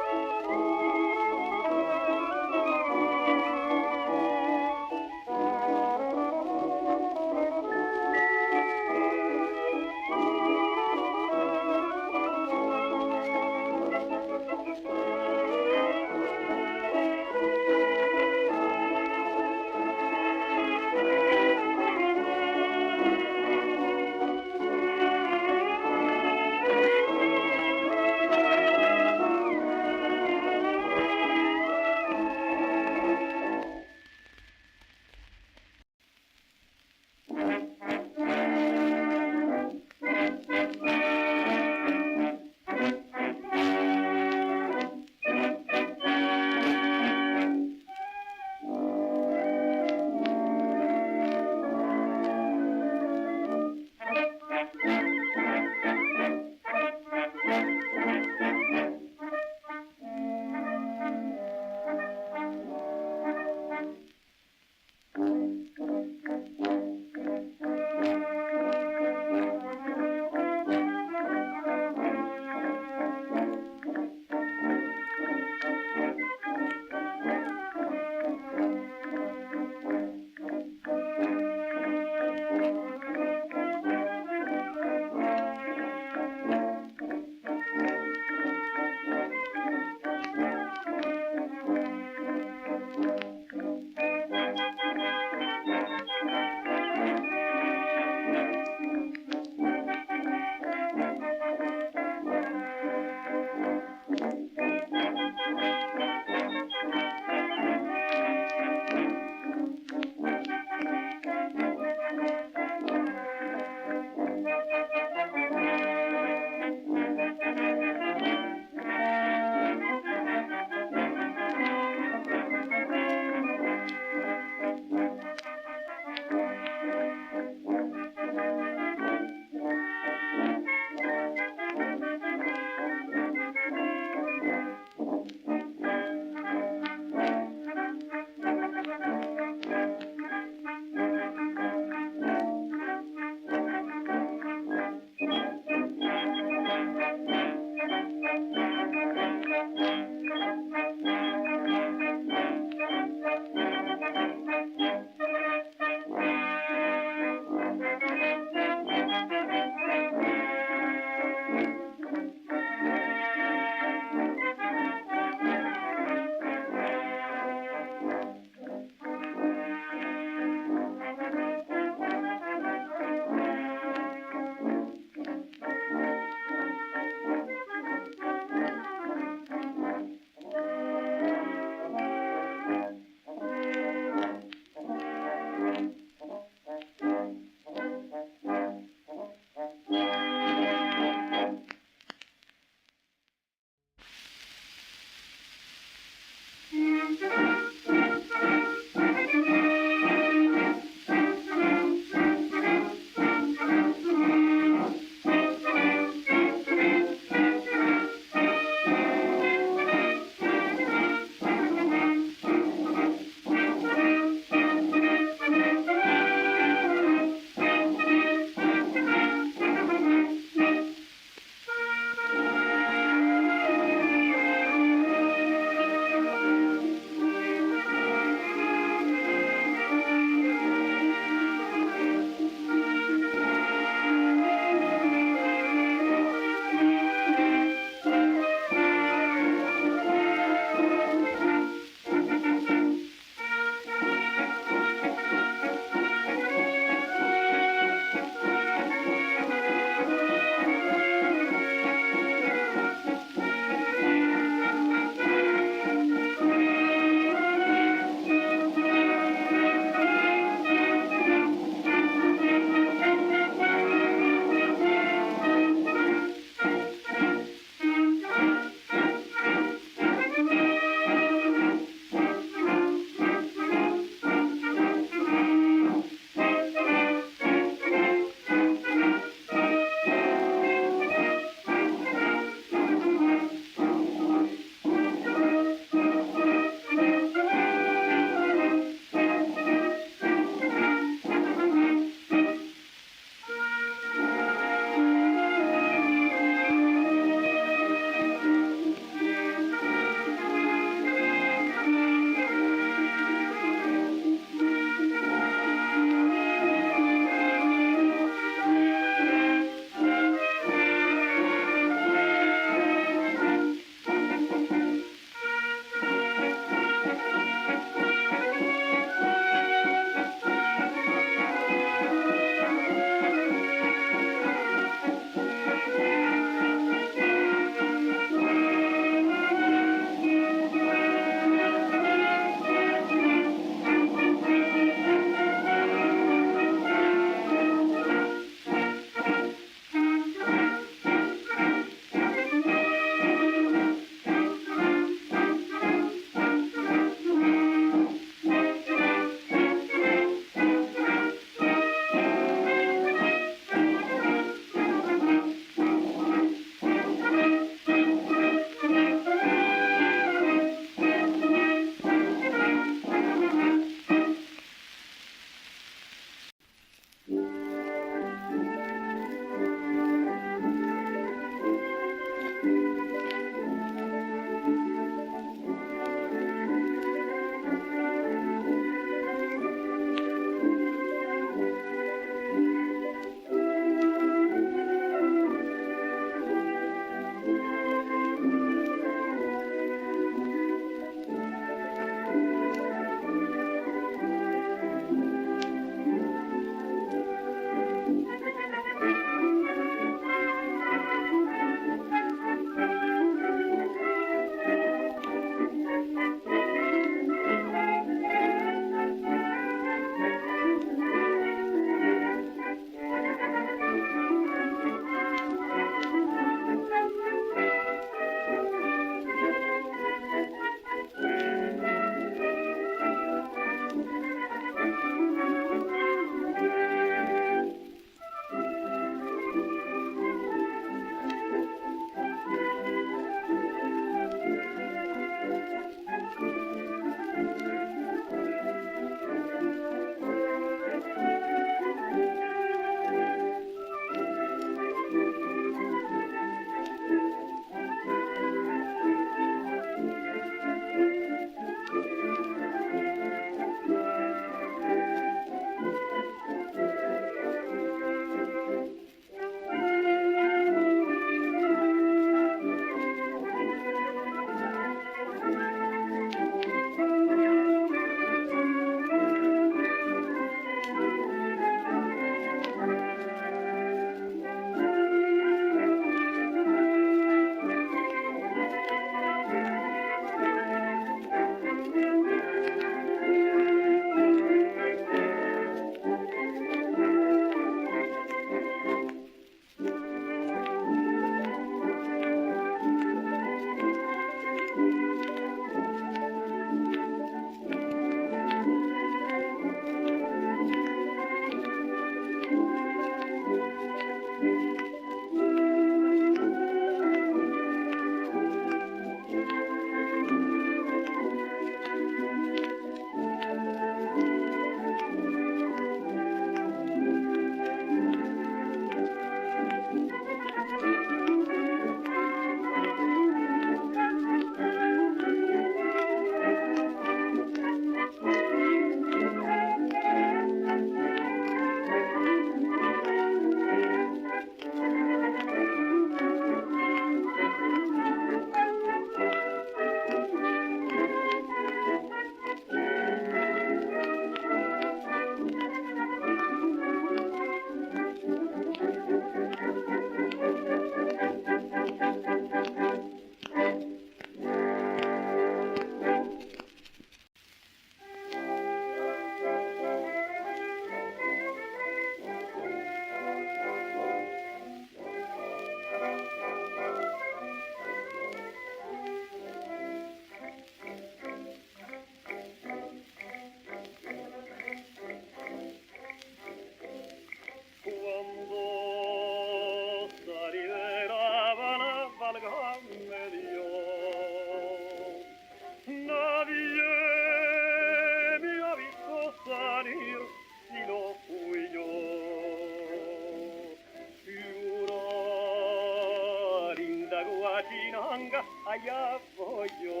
guachinanga, allá voy yo.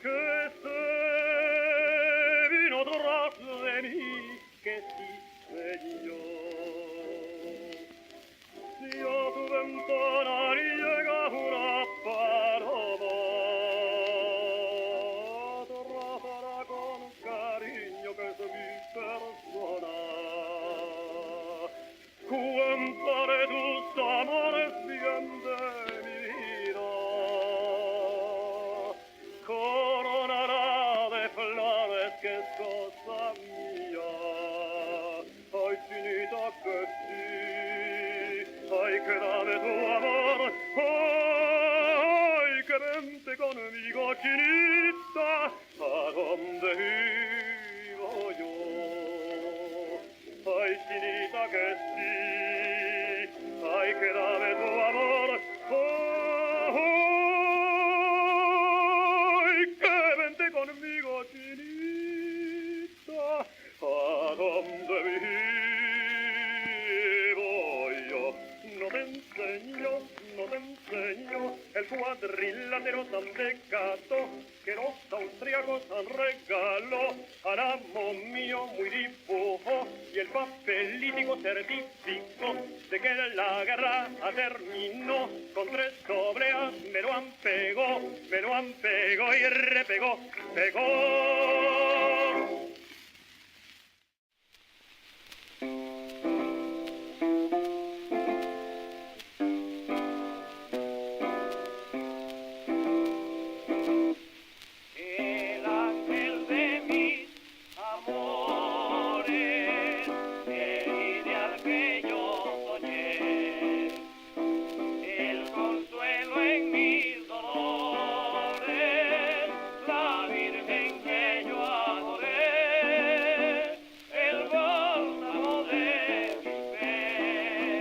Que se vino tras de mí, que sí, señor. Si a tu ventana llega una paloma, trátala con cariño, que es mi persona. Cuéntale tus amores bien de mi vida, coronará de flores que es cosa mía. Ay, chinita, que sí, ay, que dame tu amor, ay, que vente conmigo, chinita, a donde vivo yo. Ay, chinita, que sí, ay, que dame tu amor, ay, que vente conmigo, chinita, a donde vivo yo. No te enseño, no te enseño el cuadrilátero tan decato que los austriacos han regalado al amo mío muy dibujo, y el papelítico certifico de que la guerra terminó. Con 3 obreas me lo han pegado y repegó, pegó. El ángel de mis amores, el ideal que yo soñé, el consuelo en mis dolores, la Virgen que yo adoré, el bálsamo de mis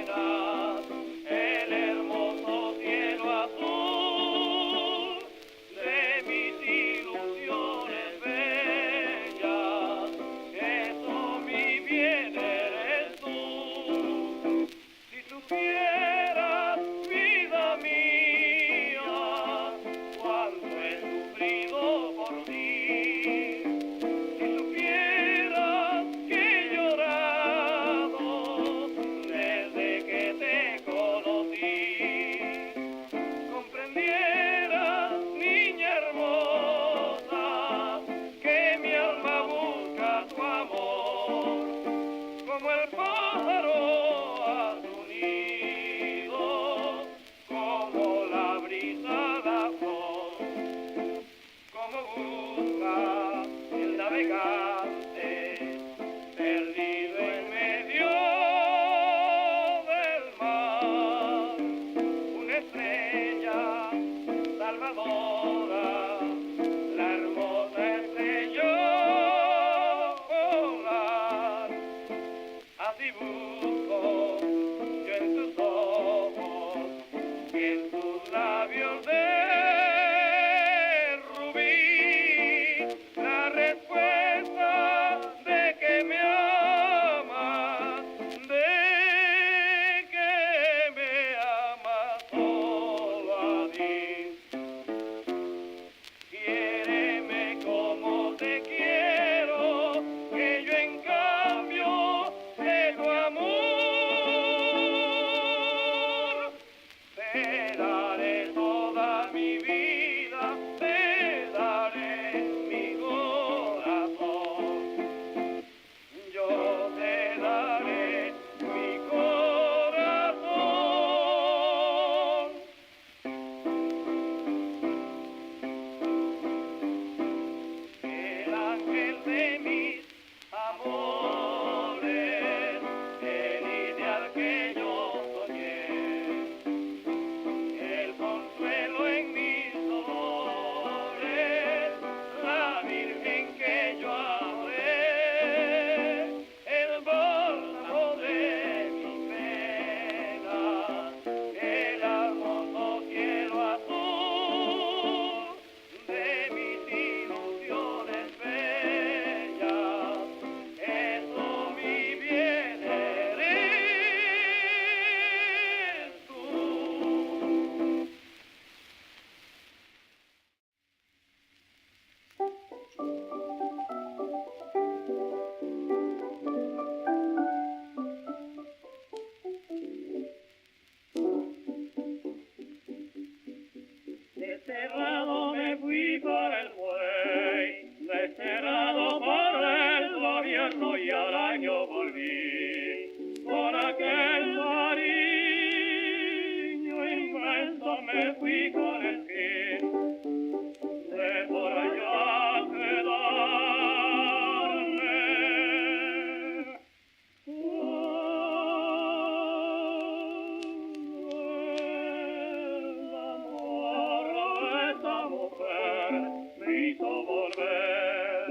penas, el hermoso cielo azul de mis ilusiones bellas, eso mi bien eres tú. Si supieras, vida mía, cuánto he sufrido por ti. Si supieras que he llorado desde que te conocí. Comprendieras, niña hermosa, que mi alma busca tu amor, como el pájaro a su nido, como la brisa la flor, como busca el navegante perdido en medio del mar, una estrella salvadora, la hermosa estrella polar. Así busco yo en tus ojos y en tus labios de rubí la respuesta de que me amas, de que me amas solo a ti. Quiéreme como te quiero, que yo en cambio de tu amor te daré toda me fui con el fin de por allá quedarme. El amor de esa mujer me hizo volver.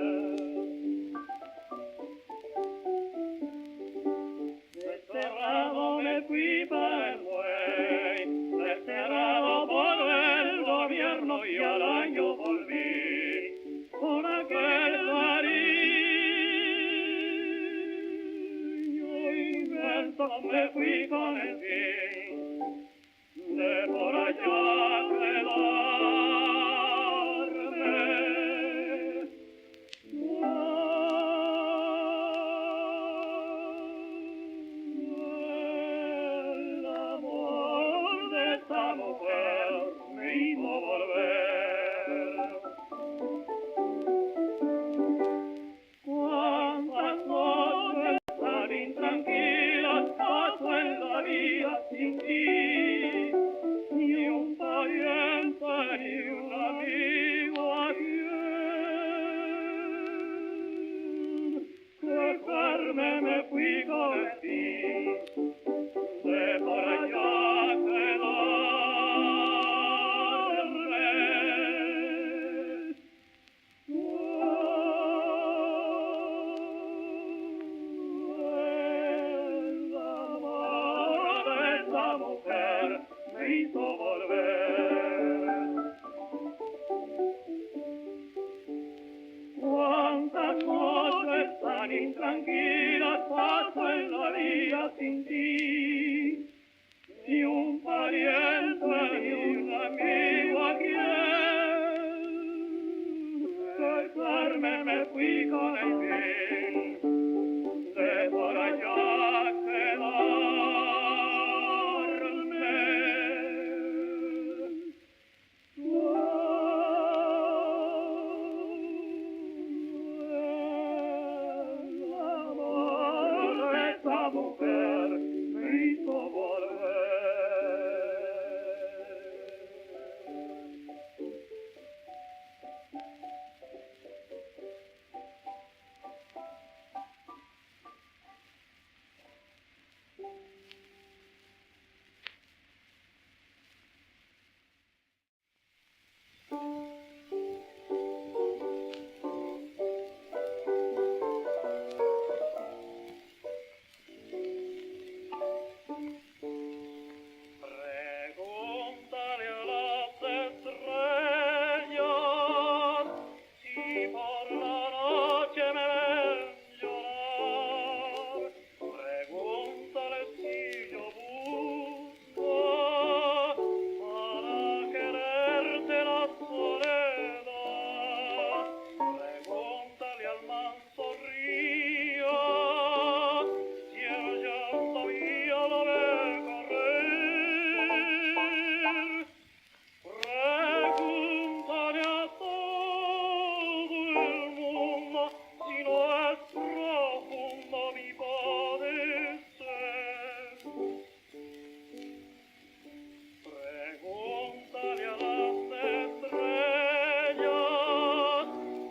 Desterrado me fui para el buey, desterrado por el gobierno y al año volví por aquel cariño inmenso. Me fui con el fin de por allá quedarme. El amor de esta mujer me hizo volver. Cuántas noches tan intranquilas paso en la vida sin ti, ni un pariente ni un amigo a quien dejarme me fui con el fin de por allá quedarme. El amor de esa mujer me hizo volver. Cuántas noches tan intranquilas paso en la vida sin ti, ni un pariente ni un amigo a quien dejarme me fui con el fin de por allá quedarme. El amor de esa mujer me hizo volver. Pregúntale a las estrellas si por la noche me ven llorar. Pregúntale si yo busco para quererte la soledad. Pregúntale al manso río si el llanto mío lo ve correr. Pregúntale a todo el mundo si no es profundo mi padecer. Pregúntale a las estrellas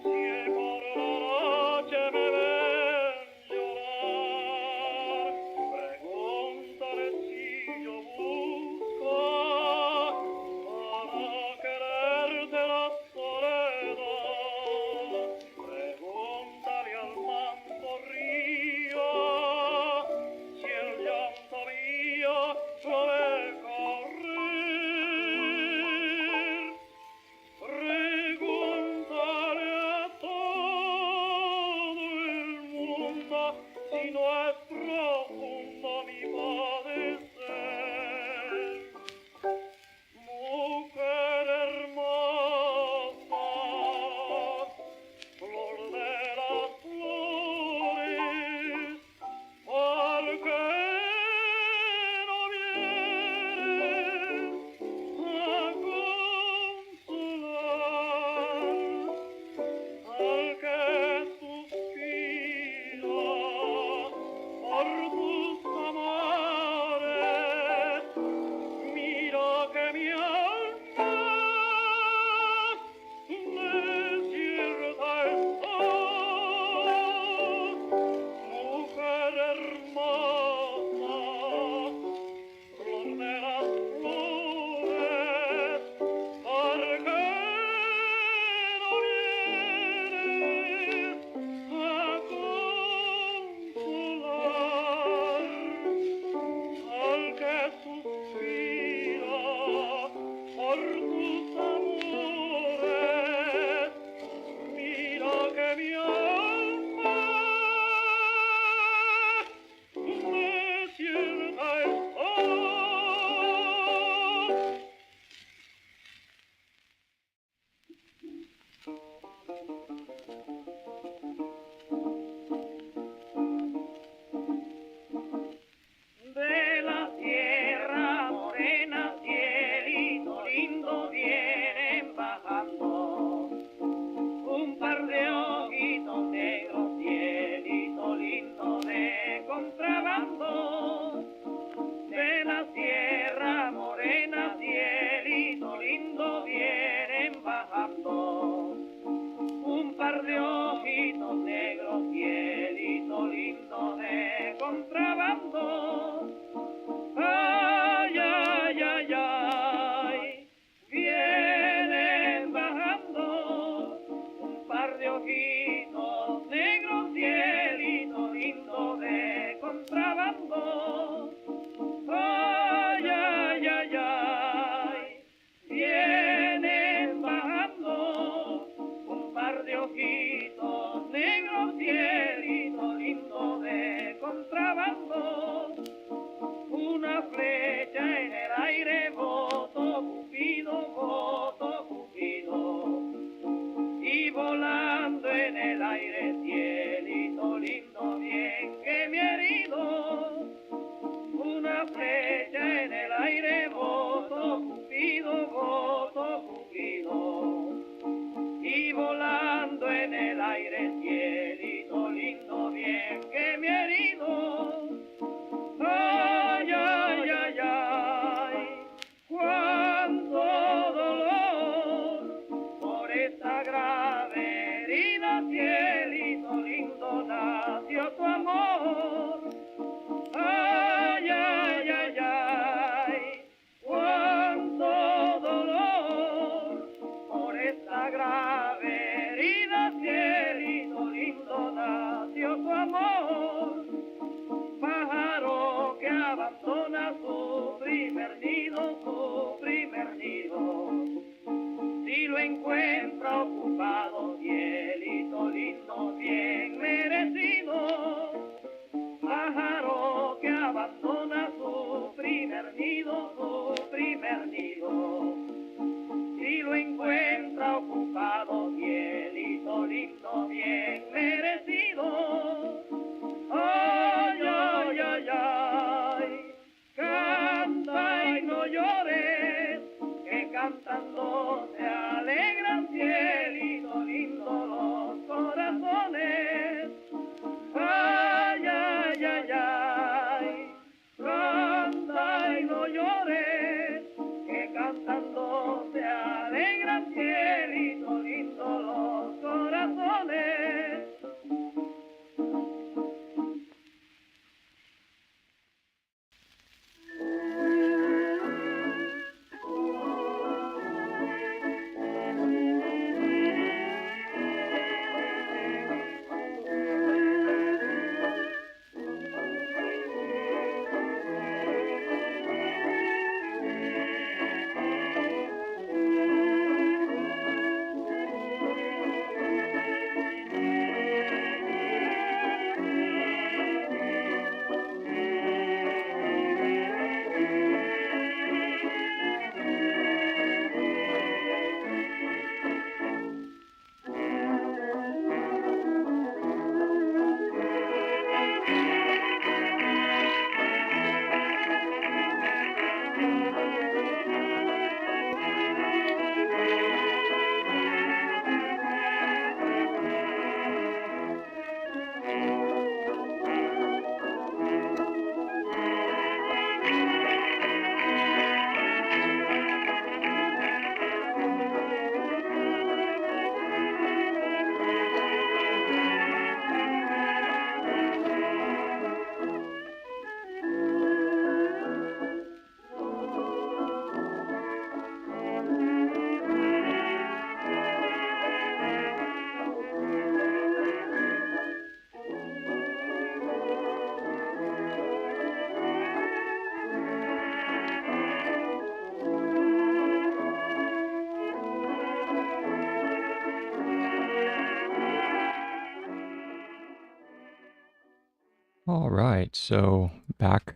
si por la noche me ven llorar. Pregúntale si yo busco para quererte la soledad. Pregúntale al manso río si el llanto mío lo ve correr. Pregúntale a todo el mundo si no es profundo mi padecer. Mujer hermosa, flor de las flores, ¿por qué no vienes a consolar al que suspira por tus amores? Mira que mi alma gozo Cupido, y volando en el aire cielito lindo bien que me ha herido. Ay, ay, ay, ay, cuánto dolor por esta grave herida, cielito lindo nació tu amor. Ay, ay, ay, ay, cuánto dolor por esta grave herida, cielito lindo nació tu amor. Pájaro que abandona su primer nido, si lo encuentra ocupado, cielito lindo bien merecido. Pájaro que abandona su primer nido, si lo encuentra ocupado, cielito lindo bien merecido. Ay, ay, ay, ay, canta y no llores, que cantando se alegran, cielito lindo los corazones. Ay, ay, ay, ay, canta y no llores, que cantando se alegran, cielito lindo los corazones. All right, so back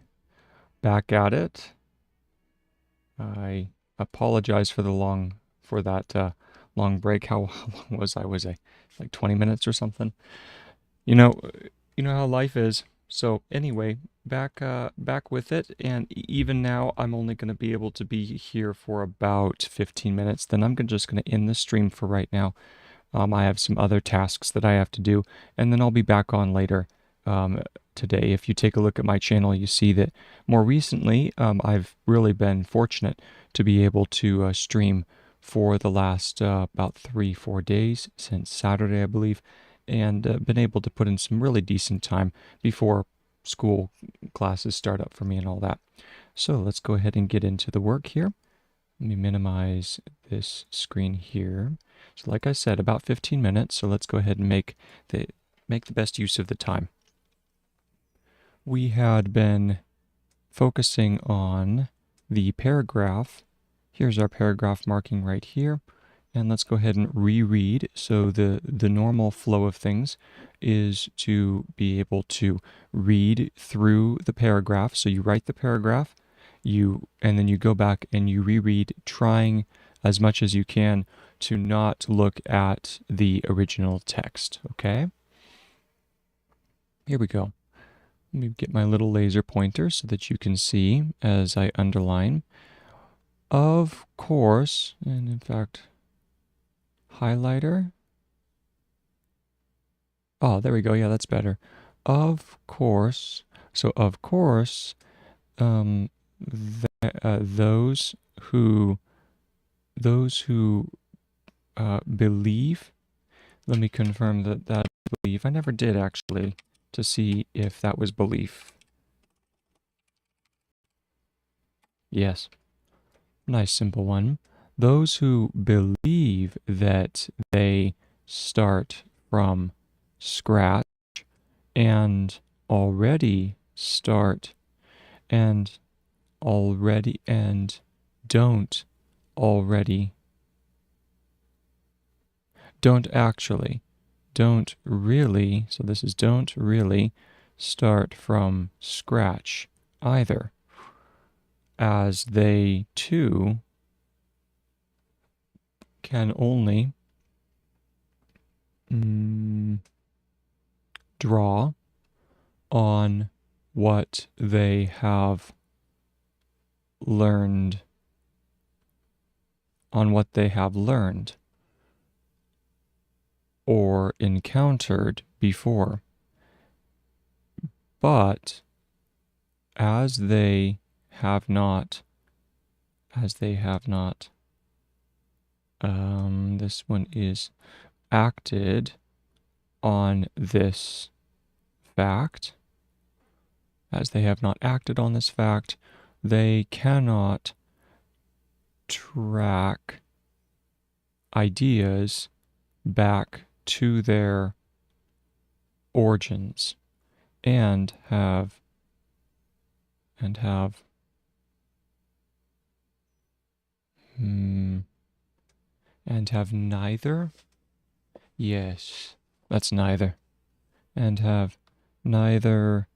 at it. I apologize for that long break. How long was I? Was I like 20 minutes or something? You know, you know how life is. So anyway, back with it, and even now I'm only going to be able to be here for about 15 minutes. Then just going to end the stream for right now. I have some other tasks that I have to do, and then I'll be back on later today. If you take a look at my channel, you see that more recently I've really been fortunate to be able to stream for the last about 3-4 days since Saturday, I believe, and been able to put in some really decent time before school classes start up for me and all that. So let's go ahead and get into the work here. Let me minimize this screen here. So like I said, about 15 minutes, so let's go ahead and make the best use of the time. We had been focusing on the paragraph. Here's our paragraph marking right here. And let's go ahead and reread. So the normal flow of things is to be able to read through the paragraph. So you write the paragraph, and then you go back and you reread, trying as much as you can to not look at the original text, okay? Here we go. Let me get my little laser pointer so that you can see as I underline. Of course, and in fact, highlighter. Oh, there we go. Yeah, that's better. Of course. So, of course, um, those who believe. Let me confirm that that belief. I never did actually to see if that was belief. Yes, nice simple one. Those who believe that they start from scratch and already start and already and don't already don't actually don't really, so this is don't really start from scratch either, as they too can only draw on what they have learned, or encountered before. But as they have not, this one is acted on this fact, as they have not acted on this fact, they cannot track ideas back to their origins and have neither. Yes, that's neither. And have neither.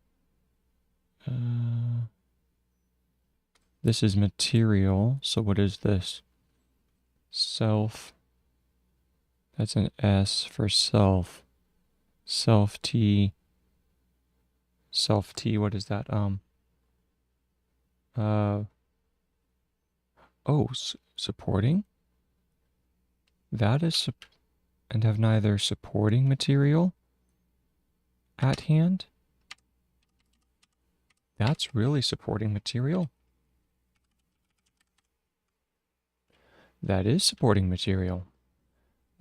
This is material. So what is this? Self. That's an S for self. Self T. Self T. What is that? Supporting. That is and have neither supporting material at hand. That's really supporting material. That is supporting material.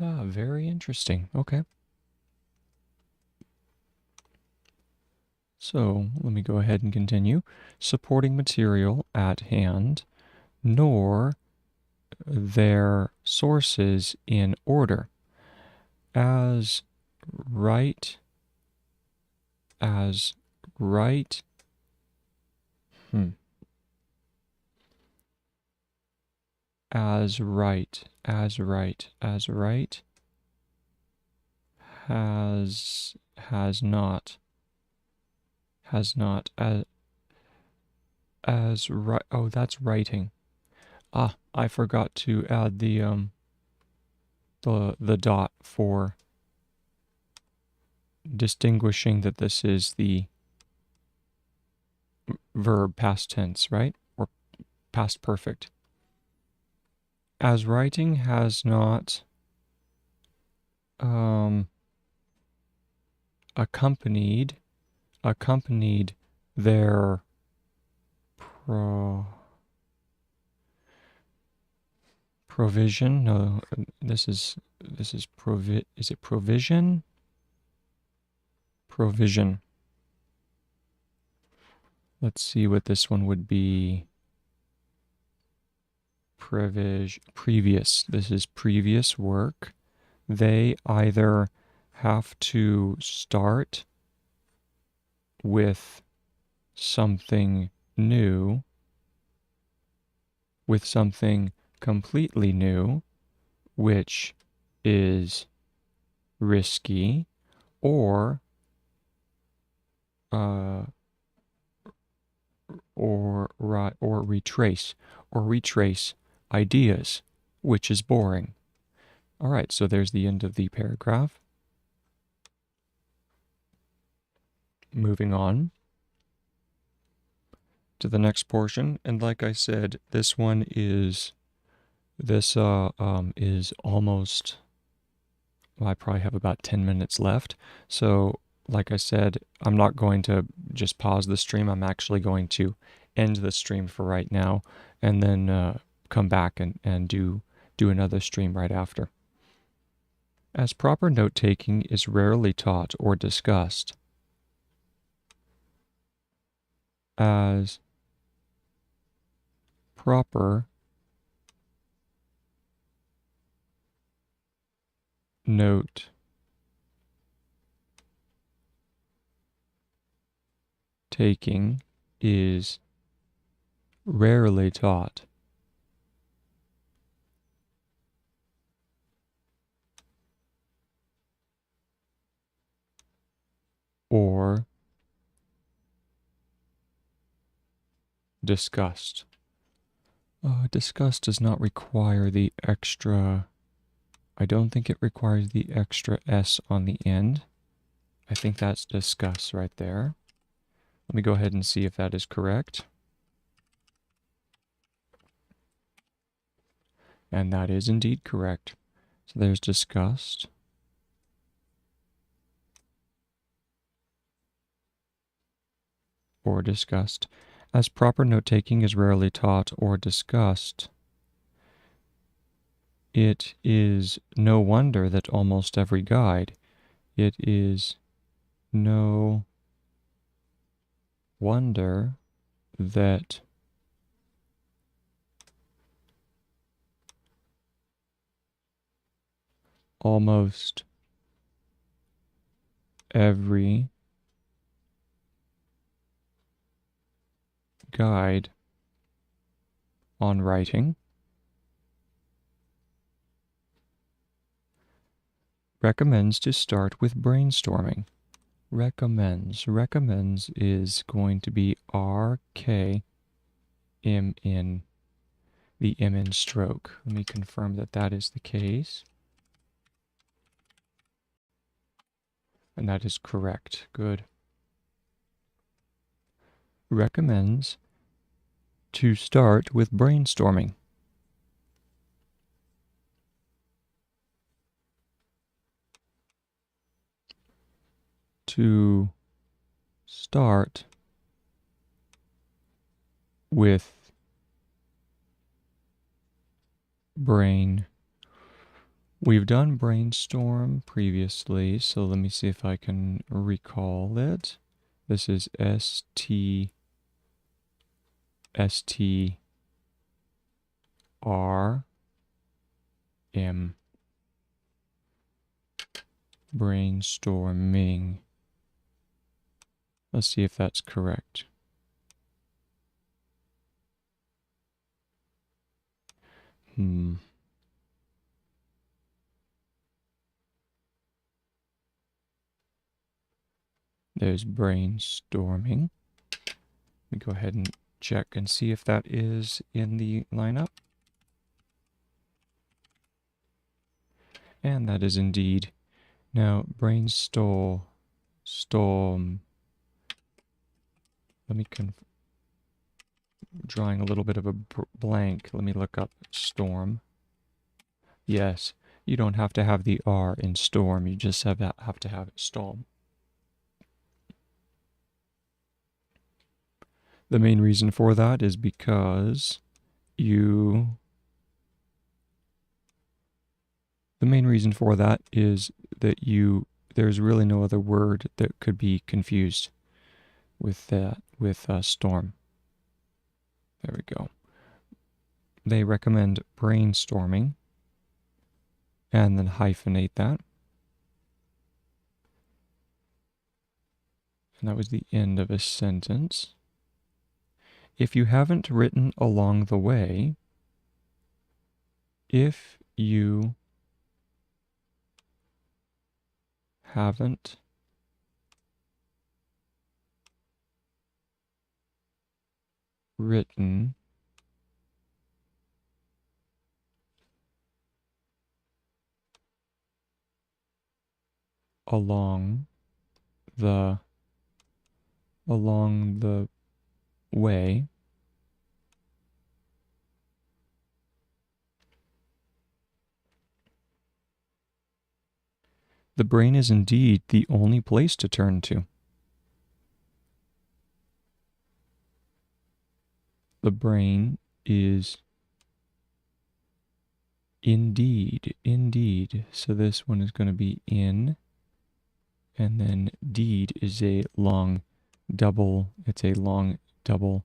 Ah, very interesting. Okay. So let me go ahead and continue. Supporting material at hand, nor their sources in order. As right, as right, as right, as right, as right, has not, as right. Oh, that's writing. Ah, I forgot to add the dot for distinguishing that this is the verb past tense, right? Or past perfect. As writing has not accompanied their provision. No, this is is it provision? Provision. Let's see what this one would be. Previous. This is previous work. They either have to start with something new, with something completely new, which is risky, or retrace ideas, which is boring. All right, so there's the end of the paragraph. Moving on. to the next portion. And like I said, this one is almost, well, I probably have about 10 minutes left. So like I said, I'm not going to just pause the stream. I'm actually going to end the stream for right now and then come back and do another stream right after. As proper note-taking is rarely taught or discussed, as proper note-taking is rarely taught or discussed. Discussed does not require the extra, I don't think it requires the extra S on the end. I think that's discuss right there. Let me go ahead and see if that is correct. And that is indeed correct. So there's discussed. Or discussed. As proper note-taking is rarely taught or discussed, it is no wonder that almost every guide, it is no wonder that almost every guide on writing recommends to start with brainstorming. Recommends is going to be RKMN, the M in stroke. Let me confirm that that is the case. And that is correct. Good. Recommends to start with brainstorming. To start with We've done brainstorm previously, so let me see if I can recall it. This is STR M. Brainstorming. Let's see if that's correct. There's brainstorming. Let me go ahead and check and see if that is in the lineup. And that is indeed. Now, storm. Let me drawing a little bit of a blank. Let me look up storm. Yes, you don't have to have the R in storm. You just have to have it storm. The main reason for that is because the main reason for that is that there's really no other word that could be confused with that, with storm. There we go. They recommend brainstorming and then hyphenate that. And that was the end of a sentence. If you haven't written along the way, if you haven't written along the way the brain is indeed the only place to turn to. The brain is indeed. So this one is going to be in, and then deed is a long double, it's a long double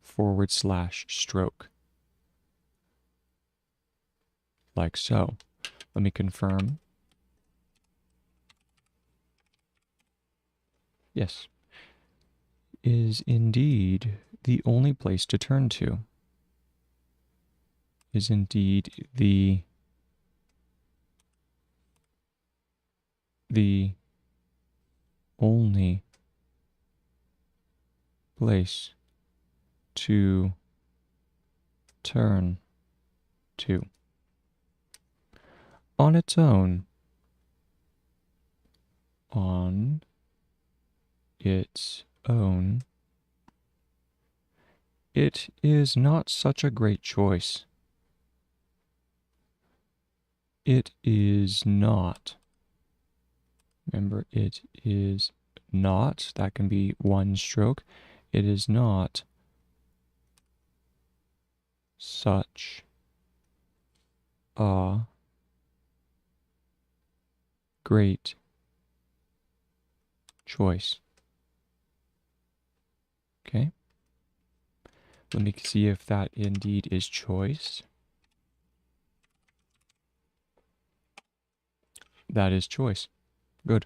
/ stroke. Like so. Let me confirm. Yes. Is indeed the only place to turn to. Is indeed the only place to turn to. On its own. On its own. It is not such a great choice. It is not. Remember, it is not. That can be one stroke. It is not such a great choice. Okay. Let me see if that indeed is choice. That is choice. Good.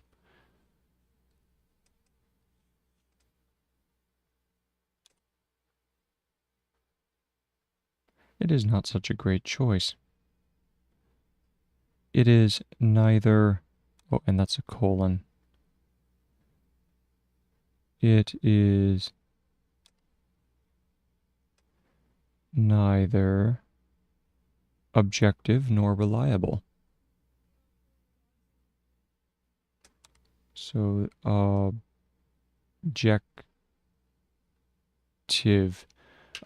It is not such a great choice. It is neither, oh, and that's a colon. It is neither objective nor reliable. So, objective.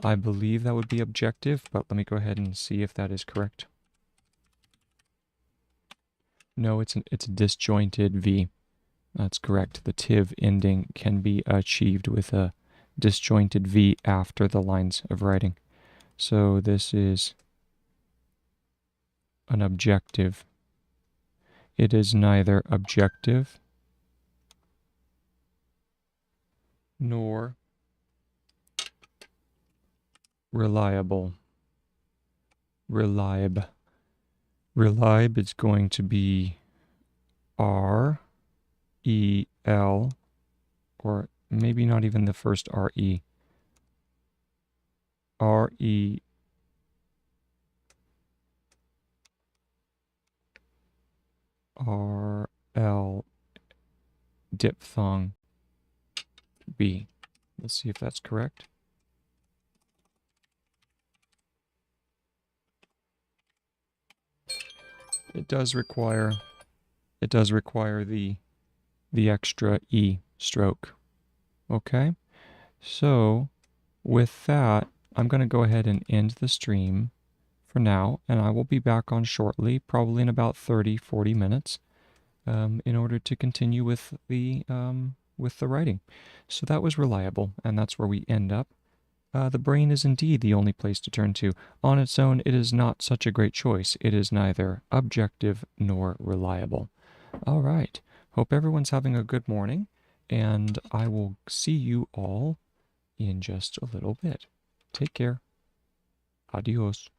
I believe that would be objective, but let me go ahead and see if that is correct. No, it's a disjointed V. That's correct. The tiv ending can be achieved with a disjointed V after the lines of writing. So this is an objective. It is neither objective nor reliable. Reliable is going to be R-E-L, or maybe not even the first R-E. R-E-R-L diphthong B. Let's see if that's correct. It does require the extra E stroke. Okay? So with that, I'm going to go ahead and end the stream for now, and I will be back on shortly, probably in about 30-40 minutes, in order to continue with the writing. So that was reliable, and that's where we end up. The brain is indeed the only place to turn to. On its own, it is not such a great choice. It is neither objective nor reliable. All right. Hope everyone's having a good morning, and I will see you all in just a little bit. Take care. Adios.